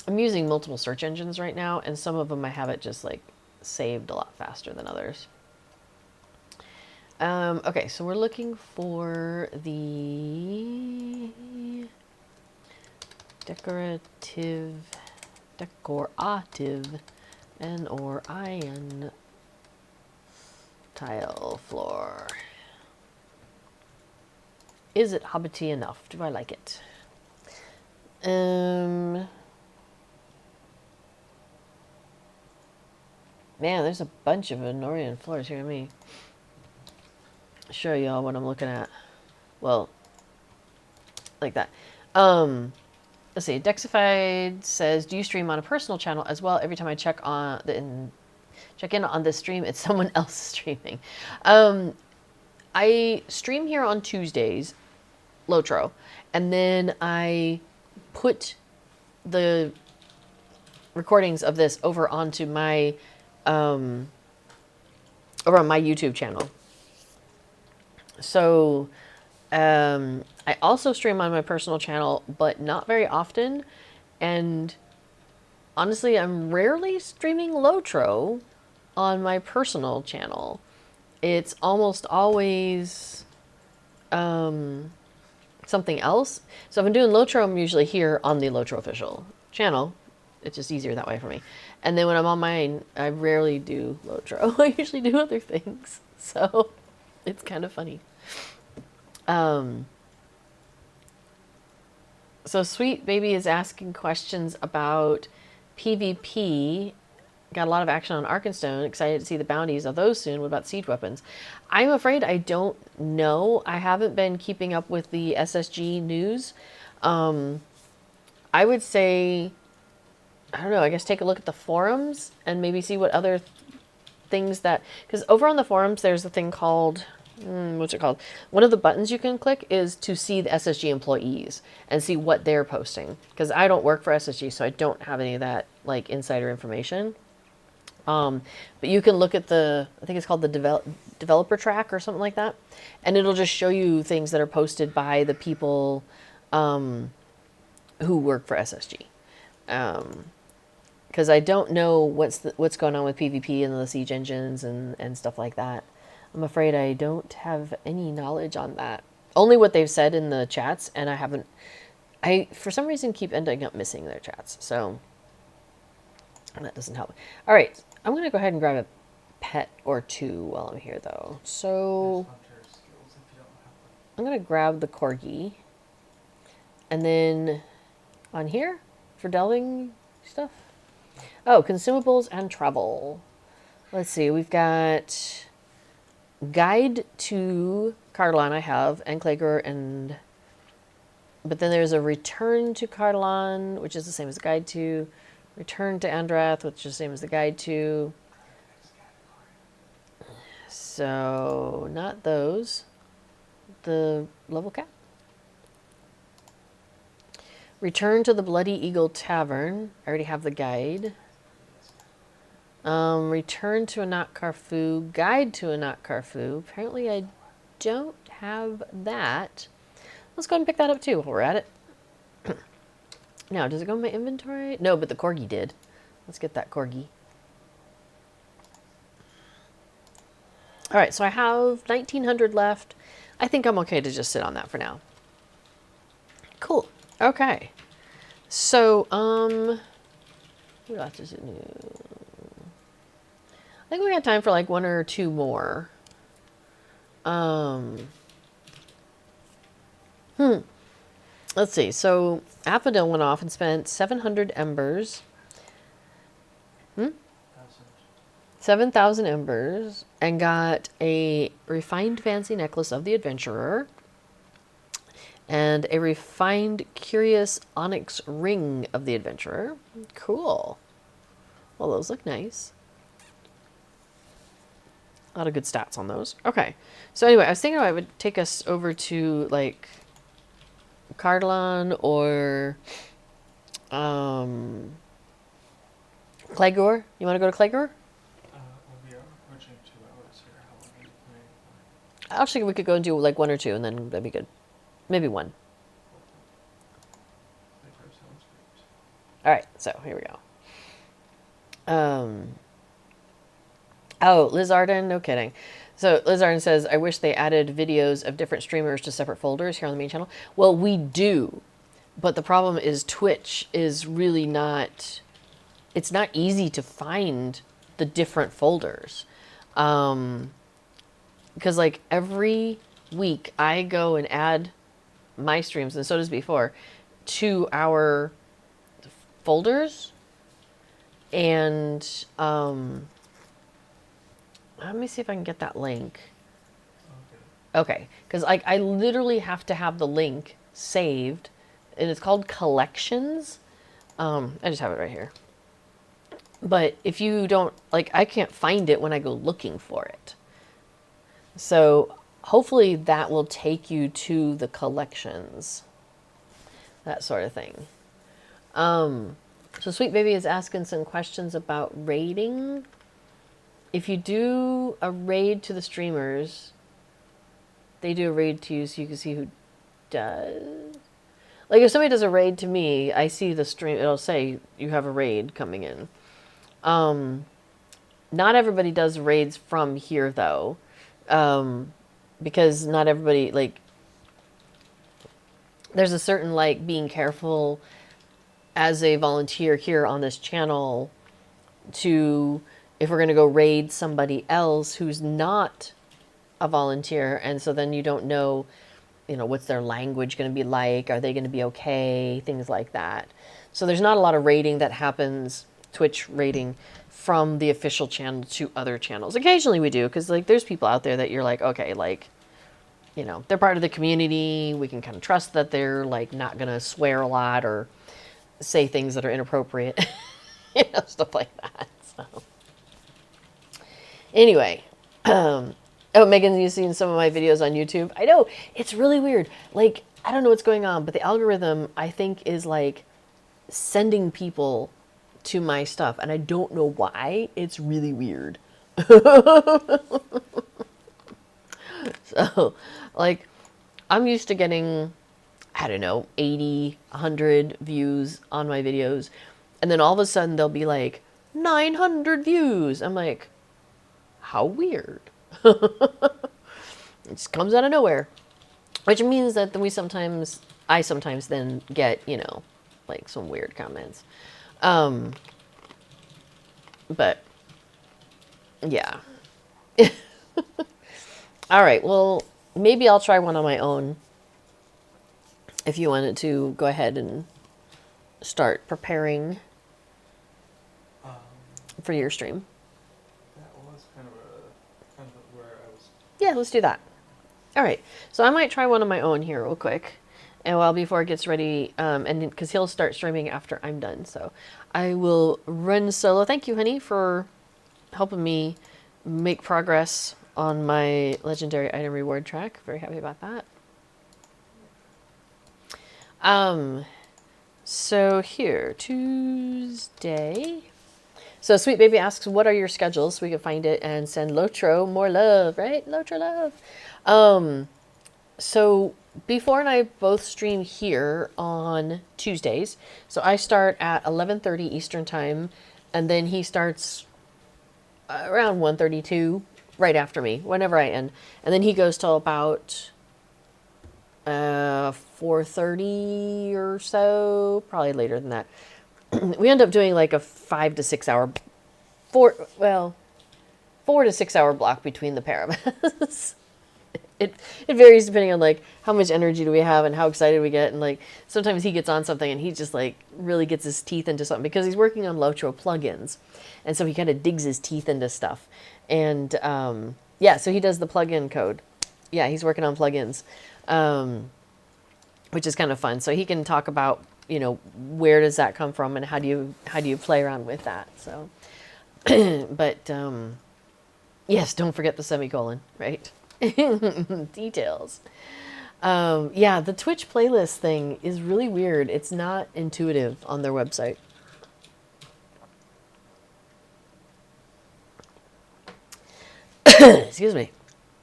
I'm using multiple search engines right now, and some of them I have it just like saved a lot faster than others. Okay, so we're looking for the Decorative, and or iron tile floor. Is it hobbity enough? Do I like it? Man, there's a bunch of Anorian floors here. Let me show y'all what I'm looking at. Well, like that. Let's see. Dexified says, "Do you stream on a personal channel as well? Every time I check in on this stream, it's someone else streaming." I stream here on Tuesdays, Lotro, and then I put the recordings of this over onto my over on my YouTube channel. So I also stream on my personal channel, but not very often. And honestly, I'm rarely streaming Lotro on my personal channel. It's almost always something else. So if I'm doing Lotro, I'm usually here on the Lotro official channel. It's just easier that way for me. And then when I'm on mine, I rarely do Lotro. I usually do other things. So it's kind of funny. So Sweet Baby is asking questions about PvP. Got a lot of action on Arkenstone. Excited to see the bounties of those soon. What about siege weapons? I'm afraid I don't know. I haven't been keeping up with the SSG news. I would say, I don't know, I guess take a look at the forums and maybe see what other things that... Because over on the forums, there's a thing called... what's it called? One of the buttons you can click is to see the SSG employees and see what they're posting. Because I don't work for SSG, so I don't have any of that like insider information. But you can look at the, I think it's called the developer track or something like that. And it'll just show you things that are posted by the people who work for SSG. Because I don't know what's going on with PvP and the siege engines and stuff like that. I'm afraid I don't have any knowledge on that. Only what they've said in the chats, and I for some reason keep ending up missing their chats, so that doesn't help. All right, I'm going to go ahead and grab a pet or two while I'm here, though. So I'm going to grab the corgi, and then on here for delving stuff. Oh, consumables and travel. Let's see, we've got Guide to Cardolan I have, and Clagor, but then there's a Return to Cardolan, which is the same as the Guide to, Return to Andrath, which is the same as the Guide to. So, not those. The level cap. Return to the Bloody Eagle Tavern. I already have the guide. Return to Anat Karfu. Guide to Anat Karfu. Apparently I don't have that. Let's go ahead and pick that up too while we're at it. Now, does it go in my inventory? No, but the corgi did. Let's get that corgi. Alright, so I have 1900 left. I think I'm okay to just sit on that for now. Cool. Okay. So, what else is it new? I think we got time for like one or two more. Let's see. So Affodil went off and spent 700 embers. 7,000 embers and got a refined fancy necklace of the adventurer and a refined curious onyx ring of the adventurer. Cool. Well, those look nice. A lot of good stats on those. Okay. So anyway, I was thinking I would take us over to like Cardolan or Clagor. You want to go to Clagor? We are approaching 2 hours here. How long are you planning for? Actually, we could go and do like one or two, and then that'd be good. Maybe one. Clagor sounds great. All right. So here we go. Oh, Liz Arden, no kidding. So Liz Arden says, I wish they added videos of different streamers to separate folders here on the main channel. Well, we do, But the problem is Twitch is really not, it's not easy to find the different folders. Because like every week I go and add my streams, and so does before, to our folders. And let me see if I can get that link. Okay, because I literally have to have the link saved, and it's called collections. I just have it right here. But if you don't, like, I can't find it when I go looking for it. So hopefully that will take you to the collections, that sort of thing. So Sweet Baby is asking some questions about raiding. If you do a raid to the streamers, they do a raid to you so you can see who does. Like if somebody does a raid to me, I see the stream, it'll say you have a raid coming in. Not everybody does raids from here though. Because not everybody, like, there's a certain, like, being careful as a volunteer here on this channel to, if we're going to go raid somebody else who's not a volunteer, and so then you don't know, you know, what's their language going to be like, are they going to be okay, things like that. So there's not a lot of raiding that happens, Twitch raiding, from the official channel to other channels. Occasionally we do, because, like, there's people out there that you're like, okay, like, you know, they're part of the community, we can kind of trust that they're, like, not going to swear a lot or say things that are inappropriate, you know, stuff like that. So anyway, oh, Megan, you've seen some of my videos on YouTube. I know, it's really weird. Like, I don't know what's going on, but the algorithm, I think, is like sending people to my stuff, and I don't know why. It's really weird. So, like, I'm used to getting, I don't know, 80, 100 views on my videos. And then all of a sudden they'll be like, 900 views. I'm like, how weird. It just comes out of nowhere. Which means that I sometimes then get, you know, like some weird comments. But, yeah. All right, well, maybe I'll try one on my own. If you wanted to go ahead and start preparing for your stream. That was kind of where I was. Yeah, let's do that. All right, so I might try one on my own here real quick, and while before it gets ready, and because he'll start streaming after I'm done, so I will run solo. Thank you, honey, for helping me make progress on my legendary item reward track. Very happy about that. So here, Tuesday. So Sweet Baby asks, what are your schedules? So we can find it and send Lotro more love, right? Lotro love. So before and I both stream here on Tuesdays. So I start at 11:30 Eastern time, and then he starts around 1:32 right after me, whenever I end. And then he goes till about 4:30 or so, probably later than that. We end up doing like a 4 to 6 hour block between the pair of us. It varies depending on like how much energy do we have and how excited we get, and like sometimes he gets on something and he just like really gets his teeth into something because he's working on Lotro plugins, and so he kind of digs his teeth into stuff. And yeah, so he does the plugin code. Yeah, he's working on plugins, which is kind of fun. So he can talk about, you know, where does that come from and how do you play around with that. So, but yes, don't forget the semicolon, right? Details. Yeah, the Twitch playlist thing is really weird. It's not intuitive on their website. Excuse me.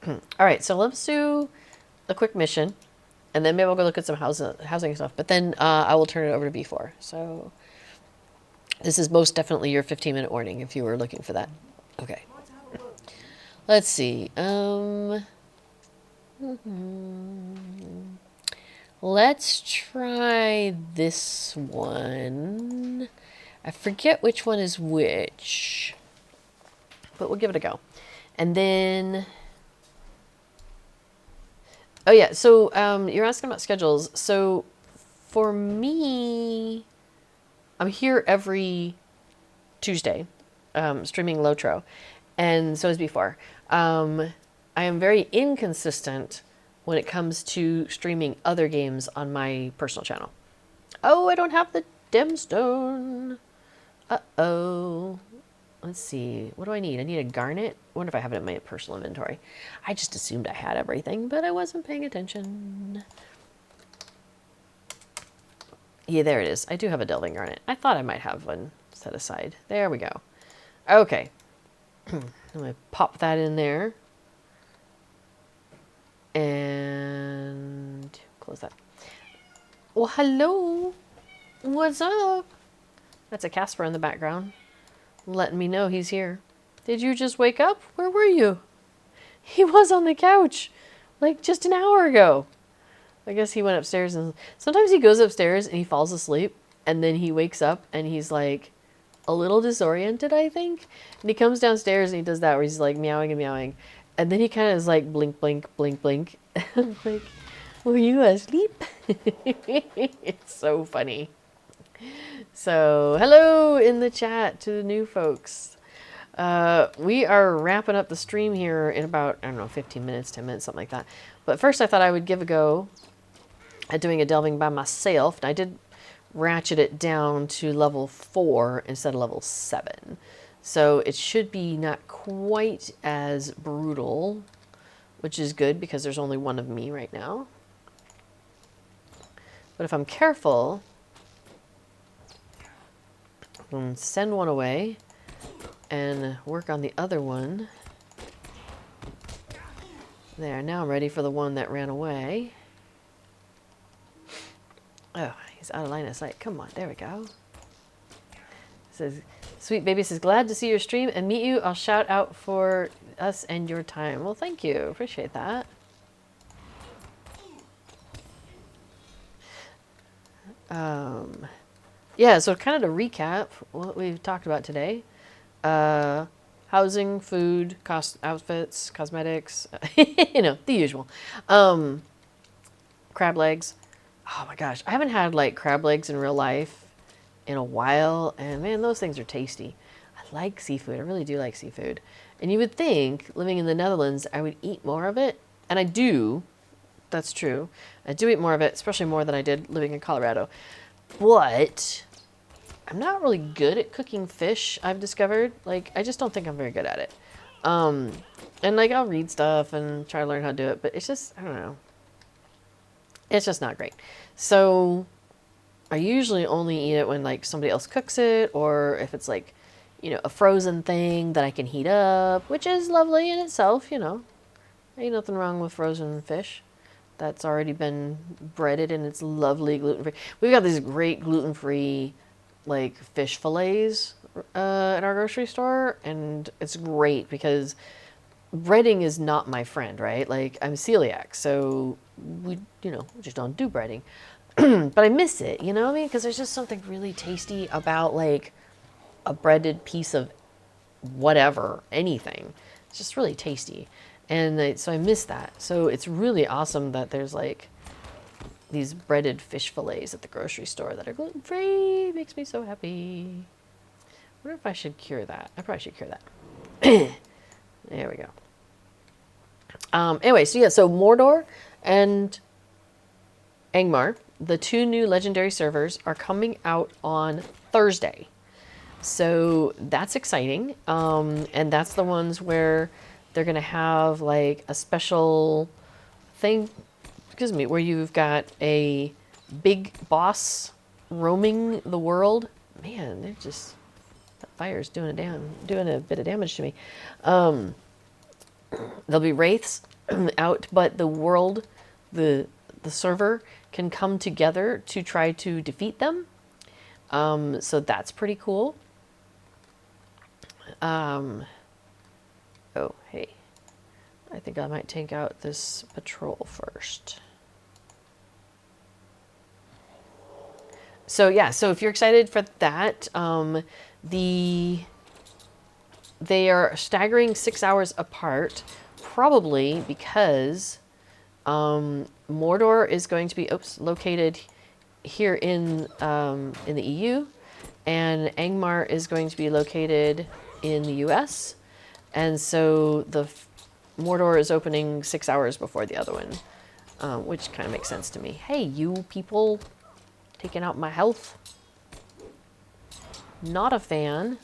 All right, so let's do a quick mission, and then maybe I'll go look at some housing stuff. But then I will turn it over to B4. So this is most definitely your 15-minute warning if you were looking for that. Okay. Let's see. Let's try this one. I forget which one is which, but we'll give it a go. And then, oh yeah, so you're asking about schedules. So for me, I'm here every Tuesday, streaming Lotro, and so as before. I am very inconsistent when it comes to streaming other games on my personal channel. Oh, I don't have the gemstone. Uh-oh. Let's see. What do I need? I need a garnet. I wonder if I have it in my personal inventory. I just assumed I had everything, but I wasn't paying attention. Yeah, there it is. I do have a delving garnet. I thought I might have one set aside. There we go. Okay. I'm going to pop that in there. And close that. Well, hello. What's up? That's a Casper in the background, letting me know he's here. Did you just wake up? Where were you? He was on the couch, like just an hour ago. I guess he went upstairs, and sometimes he goes upstairs and he falls asleep, and then he wakes up and he's like a little disoriented, I think. And he comes downstairs and he does that where he's like meowing and meowing. And then he kind of is like blink, blink, blink, blink. Like, were you asleep? It's so funny. So, hello in the chat to the new folks. We are wrapping up the stream here in about, I don't know, 15 minutes, 10 minutes, something like that. But first I thought I would give a go at doing a delving by myself. And I did ratchet it down to level 4 instead of level 7. So it should be not quite as brutal, which is good because there's only one of me right now. But if I'm careful, I can send one away and work on the other one. There, now I'm ready for the one that ran away. Oh, he's out of line of sight. Come on, there we go. Says, sweet baby says, glad to see your stream and meet you. I'll shout out for us and your time. Well, thank you. Appreciate that. Yeah, so kind of to recap what we've talked about today. Housing, food, outfits, cosmetics, you know, the usual. Crab legs. Oh my gosh, I haven't had like crab legs in real life in a while, and man, those things are tasty. I like seafood. I really do like seafood. And you would think, living in the Netherlands, I would eat more of it. And I do. That's true. I do eat more of it, especially more than I did living in Colorado. But I'm not really good at cooking fish, I've discovered. Like, I just don't think I'm very good at it. And like, I'll read stuff and try to learn how to do it, but it's just, I don't know. It's just not great. So I usually only eat it when like somebody else cooks it, or if it's like, you know, a frozen thing that I can heat up, which is lovely in itself, you know. Ain't nothing wrong with frozen fish that's already been breaded and it's lovely gluten-free. We've got these great gluten-free like fish fillets at our grocery store, and it's great because breading is not my friend, right? Like, I'm celiac, so we, you know, we just don't do breading. But I miss it, you know what I mean? Because there's just something really tasty about like a breaded piece of whatever, anything. It's just really tasty. And so I miss that. So it's really awesome that there's like these breaded fish fillets at the grocery store that are gluten-free. Makes me so happy. I wonder if I should cure that. I probably should cure that. There we go. Anyway, so yeah, so Mordor and Angmar, the 2 new legendary servers, are coming out on Thursday. So that's exciting. And that's the ones where they're going to have like a special thing, excuse me, where you've got a big boss roaming the world. Man, they're just, that fire's doing a bit of damage to me. There'll be wraiths out, but the world, the server can come together to try to defeat them. So that's pretty cool. Oh, hey. I think I might take out this patrol first. So yeah, so if you're excited for that, they are staggering 6 hours apart, probably because Mordor is going to be located here in the EU, and Angmar is going to be located in the US, and so Mordor is opening 6 hours before the other one, which kind of makes sense to me. Hey, you people taking out my health. Not a fan.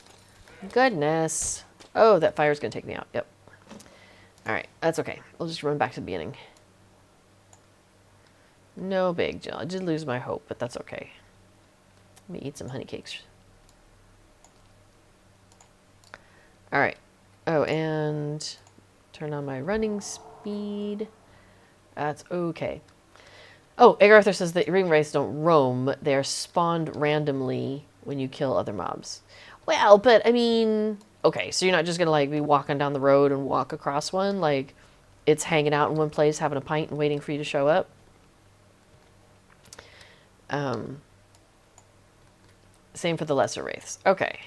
Goodness. Oh, that fire's going to take me out. Yep. All right, that's okay. I'll just run back to the beginning. No big deal. I did lose my hope, but that's okay. Let me eat some honey cakes. All right. Oh, and turn on my running speed. That's okay. Oh, Egg Arthur says that ring wraiths don't roam. They are spawned randomly when you kill other mobs. Well, but I mean, okay, so you're not just gonna like be walking down the road and walk across one. Like, it's hanging out in one place, having a pint, and waiting for you to show up. Same for the lesser wraiths. Okay.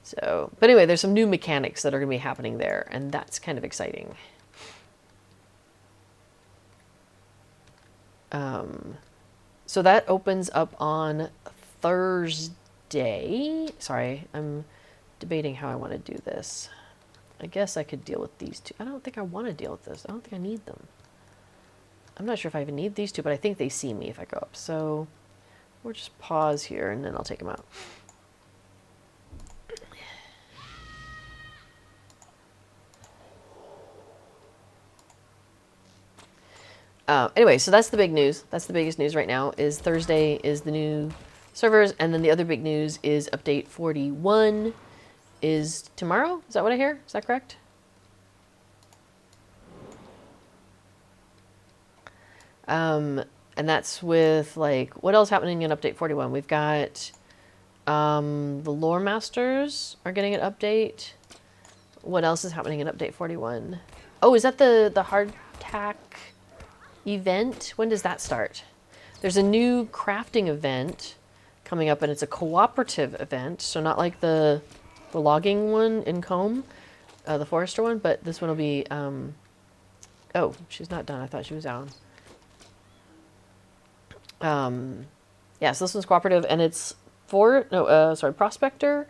So, but anyway, there's some new mechanics that are going to be happening there, and that's kind of exciting. So that opens up on Thursday. Sorry, I'm debating how I want to do this. I guess I could deal with these two. I don't think I want to deal with this. I don't think I need them. I'm not sure if I even need these two, but I think they see me if I go up. So we'll just pause here, and then I'll take them out. Anyway, so that's the big news. That's the biggest news right now, is Thursday is the new servers, and then the other big news is update 41 is tomorrow. Is that what I hear? Is that correct? And that's with, like, what else happening in update 41? We've got the lore masters are getting an update. What else is happening in update 41? Oh, is that the hardtack event? When does that start? There's a new crafting event coming up, and it's a cooperative event, so not like the logging one in Combe, the forester one, but this one will be oh, she's not done. I thought she was out. Yeah, so this one's cooperative, and it's prospector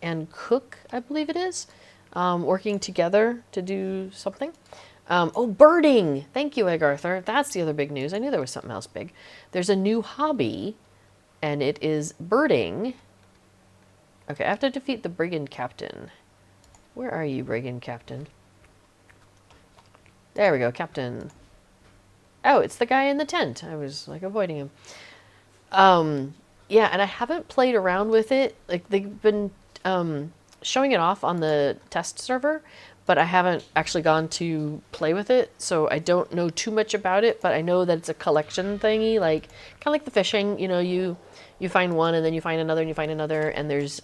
and cook, I believe it is, working together to do something. Oh, birding! Thank you, Egg Arthur. That's the other big news. I knew there was something else big. There's a new hobby, and it is birding. Okay, I have to defeat the brigand captain. Where are you, brigand captain? There we go, captain. Oh, it's the guy in the tent. I was, like, avoiding him. Yeah, and I haven't played around with it. Like, they've been showing it off on the test server, but I haven't actually gone to play with it, so I don't know too much about it, but I know that it's a collection thingy, like, kind of like the fishing, you know, you find one, and then you find another, and you find another, and there's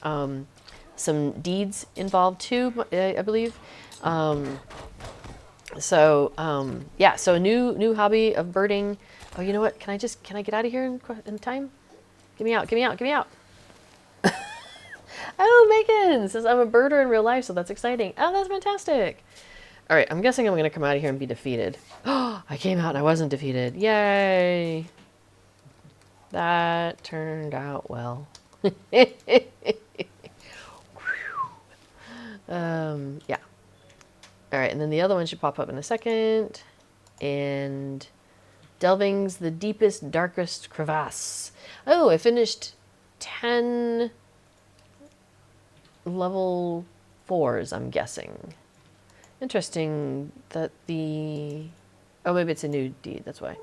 some deeds involved too, I believe. Yeah, so a new hobby of birding. Oh, you know what, can I get out of here in time? Get me out, get me out, get me out. Oh, Megan says I'm a birder in real life, so that's exciting. Oh, that's fantastic. All right, I'm guessing I'm going to come out of here and be defeated. Oh, I came out and I wasn't defeated. Yay. That turned out well. Yeah. All right, and then the other one should pop up in a second. And Delvings, the deepest, darkest crevasse. Oh, I finished 10... level 4s, I'm guessing. Interesting that oh, maybe it's a new deed, that's why.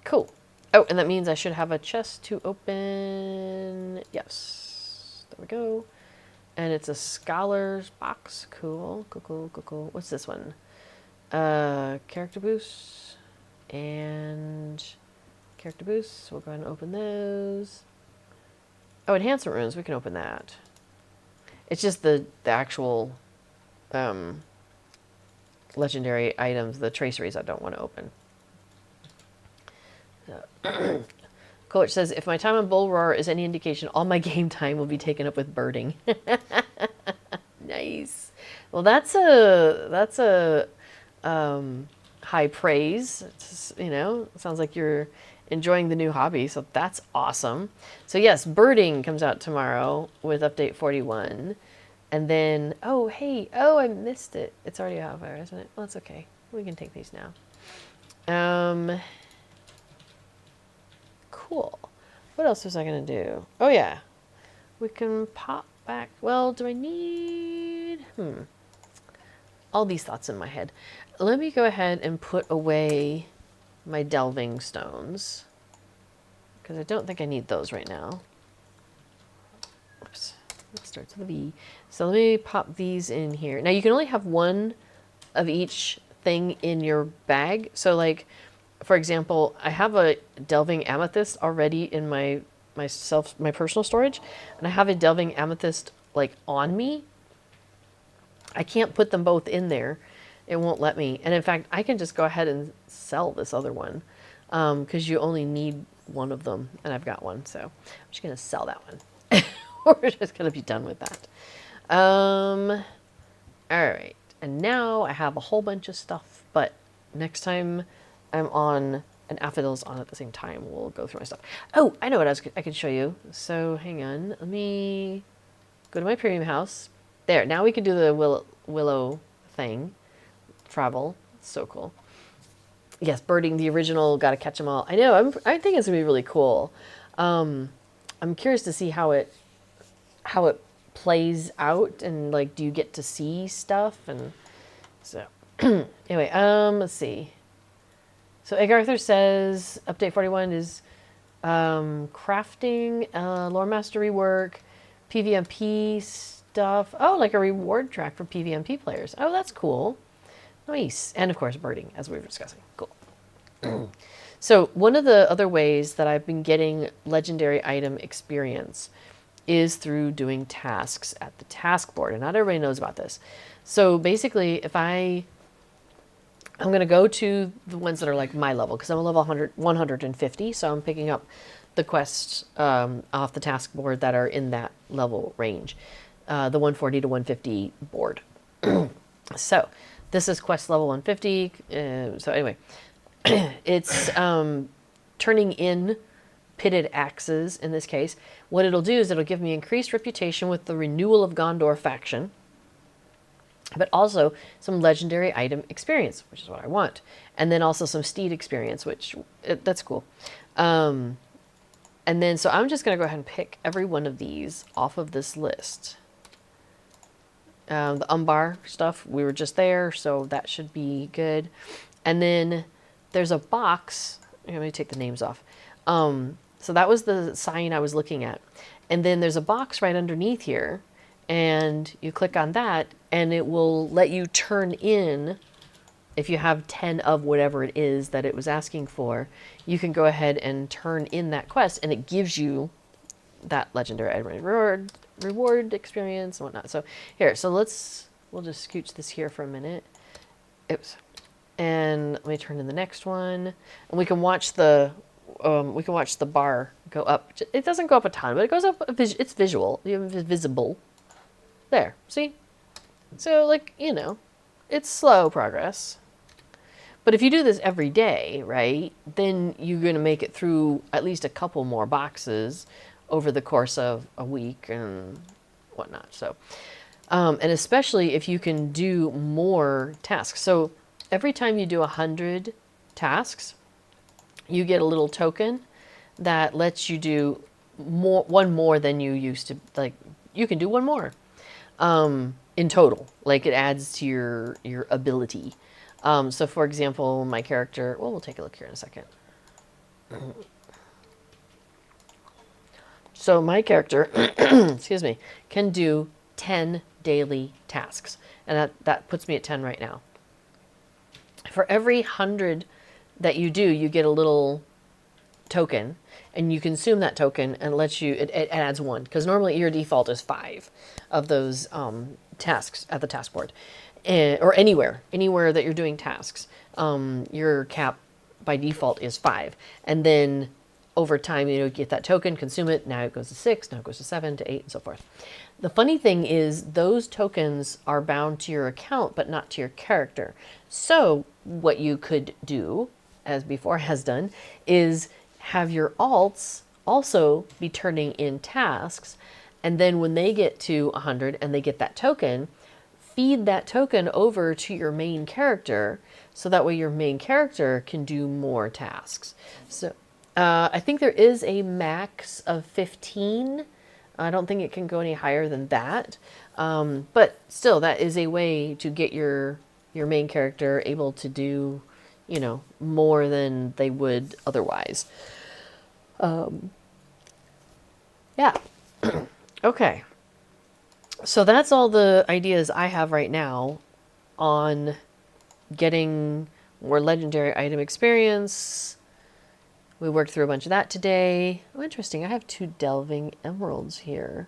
Cool. Oh, and that means I should have a chest to open. Yes. There we go. And it's a scholar's box. Cool. Cool. What's this one? Character boosts. And character boosts. We'll go ahead and open those. Oh, enhancement runes. We can open that. It's just the actual legendary items, the traceries, I don't want to open. Coach says, if my time on Bull Roar is any indication, all my game time will be taken up with birding. Nice. Well, that's a high praise. It's, you know, it sounds like you're enjoying the new hobby, so that's awesome. So yes, birding comes out tomorrow with update 41. And then, oh, hey, oh, I missed it. It's already a half hour, isn't it? Well, that's okay. We can take these now. Cool. What else was I going to do? Oh, yeah. We can pop back. Well, do I need... All these thoughts in my head. Let me go ahead and put away my delving stones, because I don't think I need those right now. Oops. It starts with a V. So let me pop these in here. Now, you can only have one of each thing in your bag. So, like, for example, I have a delving amethyst already in my personal storage, and I have a delving amethyst like on me. I can't put them both in there. It won't let me. And in fact, I can just go ahead and sell this other one, because you only need one of them, and I've got one. So I'm just going to sell that one. We're just going to be done with that. All right. And now I have a whole bunch of stuff, but next time I'm on, and Affidil's on at the same time, we'll go through my stuff. Oh, I know what I could show you. So hang on. Let me go to my premium house. There. Now we can do the willow thing. Travel. So cool. Yes, birding, the original, gotta catch them all. I know. I think it's gonna be really cool. I'm curious to see how it plays out, and like, do you get to see stuff? And so anyway, let's see. So Egg Arthur says update 41 is crafting, lore mastery work, PvMP stuff. Oh, like a reward track for PvMP players. Oh, that's cool. Nice. And of course, birding, as we were discussing. Cool. So one of the other ways that I've been getting legendary item experience is through doing tasks at the task board. And not everybody knows about this. So basically, if I'm going to go to the ones that are like my level, because I'm a level 150, so I'm picking up the quests off the task board that are in that level range, the 140 to 150 board. So this is quest level 150. So anyway, it's turning in pitted axes in this case. What it'll do is it'll give me increased reputation with the Renewal of Gondor faction, but also some legendary item experience, which is what I want. And then also some steed experience, which that's cool. And then, so I'm just going to go ahead and pick every one of these off of this list. The Umbar stuff, we were just there, so that should be good. And then there's a box. Let me take the names off. So that was the sign I was looking at. And then there's a box right underneath here, and you click on that, and it will let you turn in, if you have 10 of whatever it is that it was asking for, you can go ahead and turn in that quest, and it gives you that legendary item reward experience and whatnot. So here, so we'll just scooch this here for a minute. Oops. And let me turn in the next one, and we can watch the bar go up. It doesn't go up a ton, but it goes up. It's visual. It's visible. There. See? So, like, you know, it's slow progress. But if you do this every day, right, then you're going to make it through at least a couple more boxes over the course of a week and whatnot. So, and especially if you can do more tasks. So every time you do 100 tasks, you get a little token that lets you do one more than you used to. Like, you can do one more in total. Like, it adds to your ability. So for example, my character, well, we'll take a look here in a second. So my character, excuse me, can do 10 daily tasks. And that puts me at 10 right now. For every 100 that you do, you get a little token, and you consume that token, and it adds one, because normally your default is 5 of those tasks at the task board, or anywhere that you're doing tasks. Your cap by default is 5, and then over time, you get that token, consume it. Now it goes to 6, now it goes to 7, to 8, and so forth. The funny thing is those tokens are bound to your account, but not to your character. So what you could do, as before has done, is have your alts also be turning in tasks. And then when they get to 100 and they get that token, feed that token over to your main character. So that way your main character can do more tasks. So I think there is a max of 15. I don't think it can go any higher than that. But still, that is a way to get your main character able to do, more than they would otherwise. Yeah. Okay. So that's all the ideas I have right now on getting more legendary item experience. We worked through a bunch of that today. Oh, interesting. I have 2 delving emeralds here.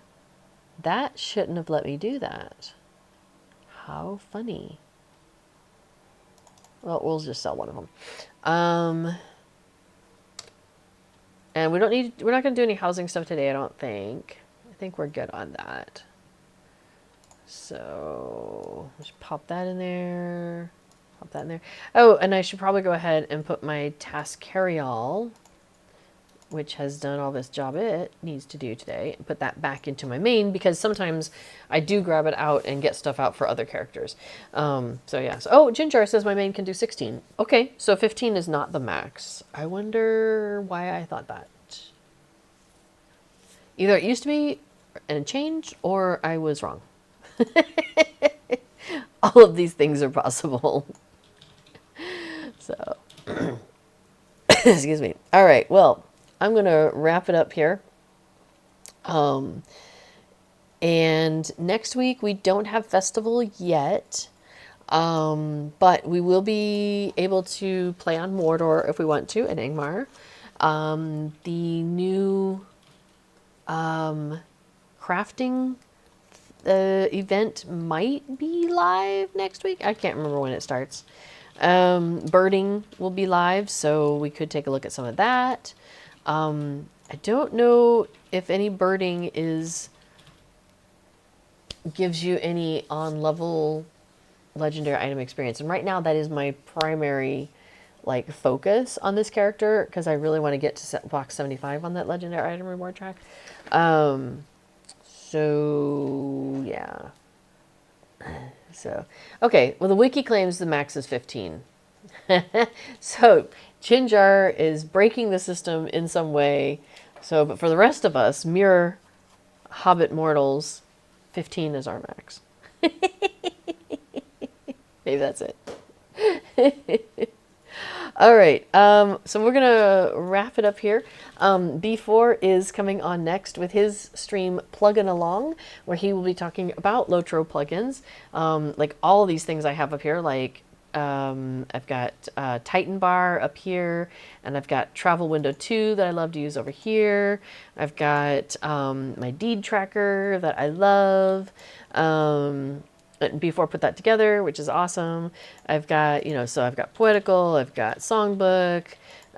That shouldn't have let me do that. How funny. Well, we'll just sell one of them. And we're not going to do any housing stuff today, I don't think. I think we're good on that. So just pop that in there. Pop that in there. Oh, and I should probably go ahead and put my task carryall, which has done all this job it needs to do today, and put that back into my main, because sometimes I do grab it out and get stuff out for other characters. So yeah. So, oh, Ginger says my main can do 16. Okay, so 15 is not the max. I wonder why I thought that. Either it used to be and it changed, or I was wrong. All of these things are possible. So, excuse me. All right, well, I'm going to wrap it up here. And next week we don't have festival yet, but we will be able to play on Mordor if we want to, and Angmar. The new crafting event might be live next week. I can't remember when it starts. Birding will be live, so we could take a look at some of that. I don't know if any birding gives you any on-level legendary item experience. And right now that is my primary focus on this character, because I really want to get to box 75 on that legendary item reward track. So yeah. So, okay, well, the wiki claims the max is 15. So Chinjar is breaking the system in some way. So, but for the rest of us, mere Hobbit mortals, 15 is our max. Maybe that's it. All right, so we're going to wrap it up here. B4 is coming on next with his stream Pluggin' Along, where he will be talking about Lotro plugins. Like all these things I have up here, I've got Titan Bar up here, and I've got Travel Window 2 that I love to use over here. I've got my Deed Tracker that I love. Before put that together, which is awesome. I've got, so I've got Poetical, I've got Songbook,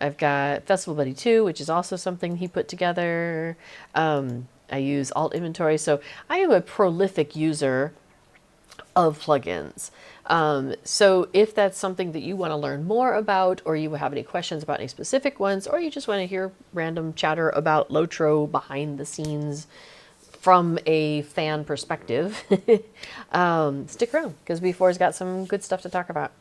I've got Festival Buddy 2, which is also something he put together. I use Alt Inventory, so I am a prolific user of plugins. So if that's something that you want to learn more about, or you have any questions about any specific ones, or you just want to hear random chatter about Lotro behind the scenes from a fan perspective, stick around, because B4's got some good stuff to talk about.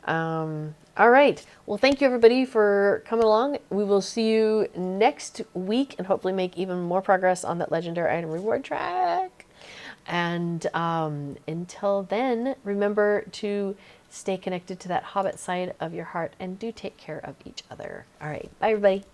All right. Well, thank you, everybody, for coming along. We will see you next week and hopefully make even more progress on that legendary item reward track. And until then, remember to stay connected to that Hobbit side of your heart, and do take care of each other. All right. Bye, everybody.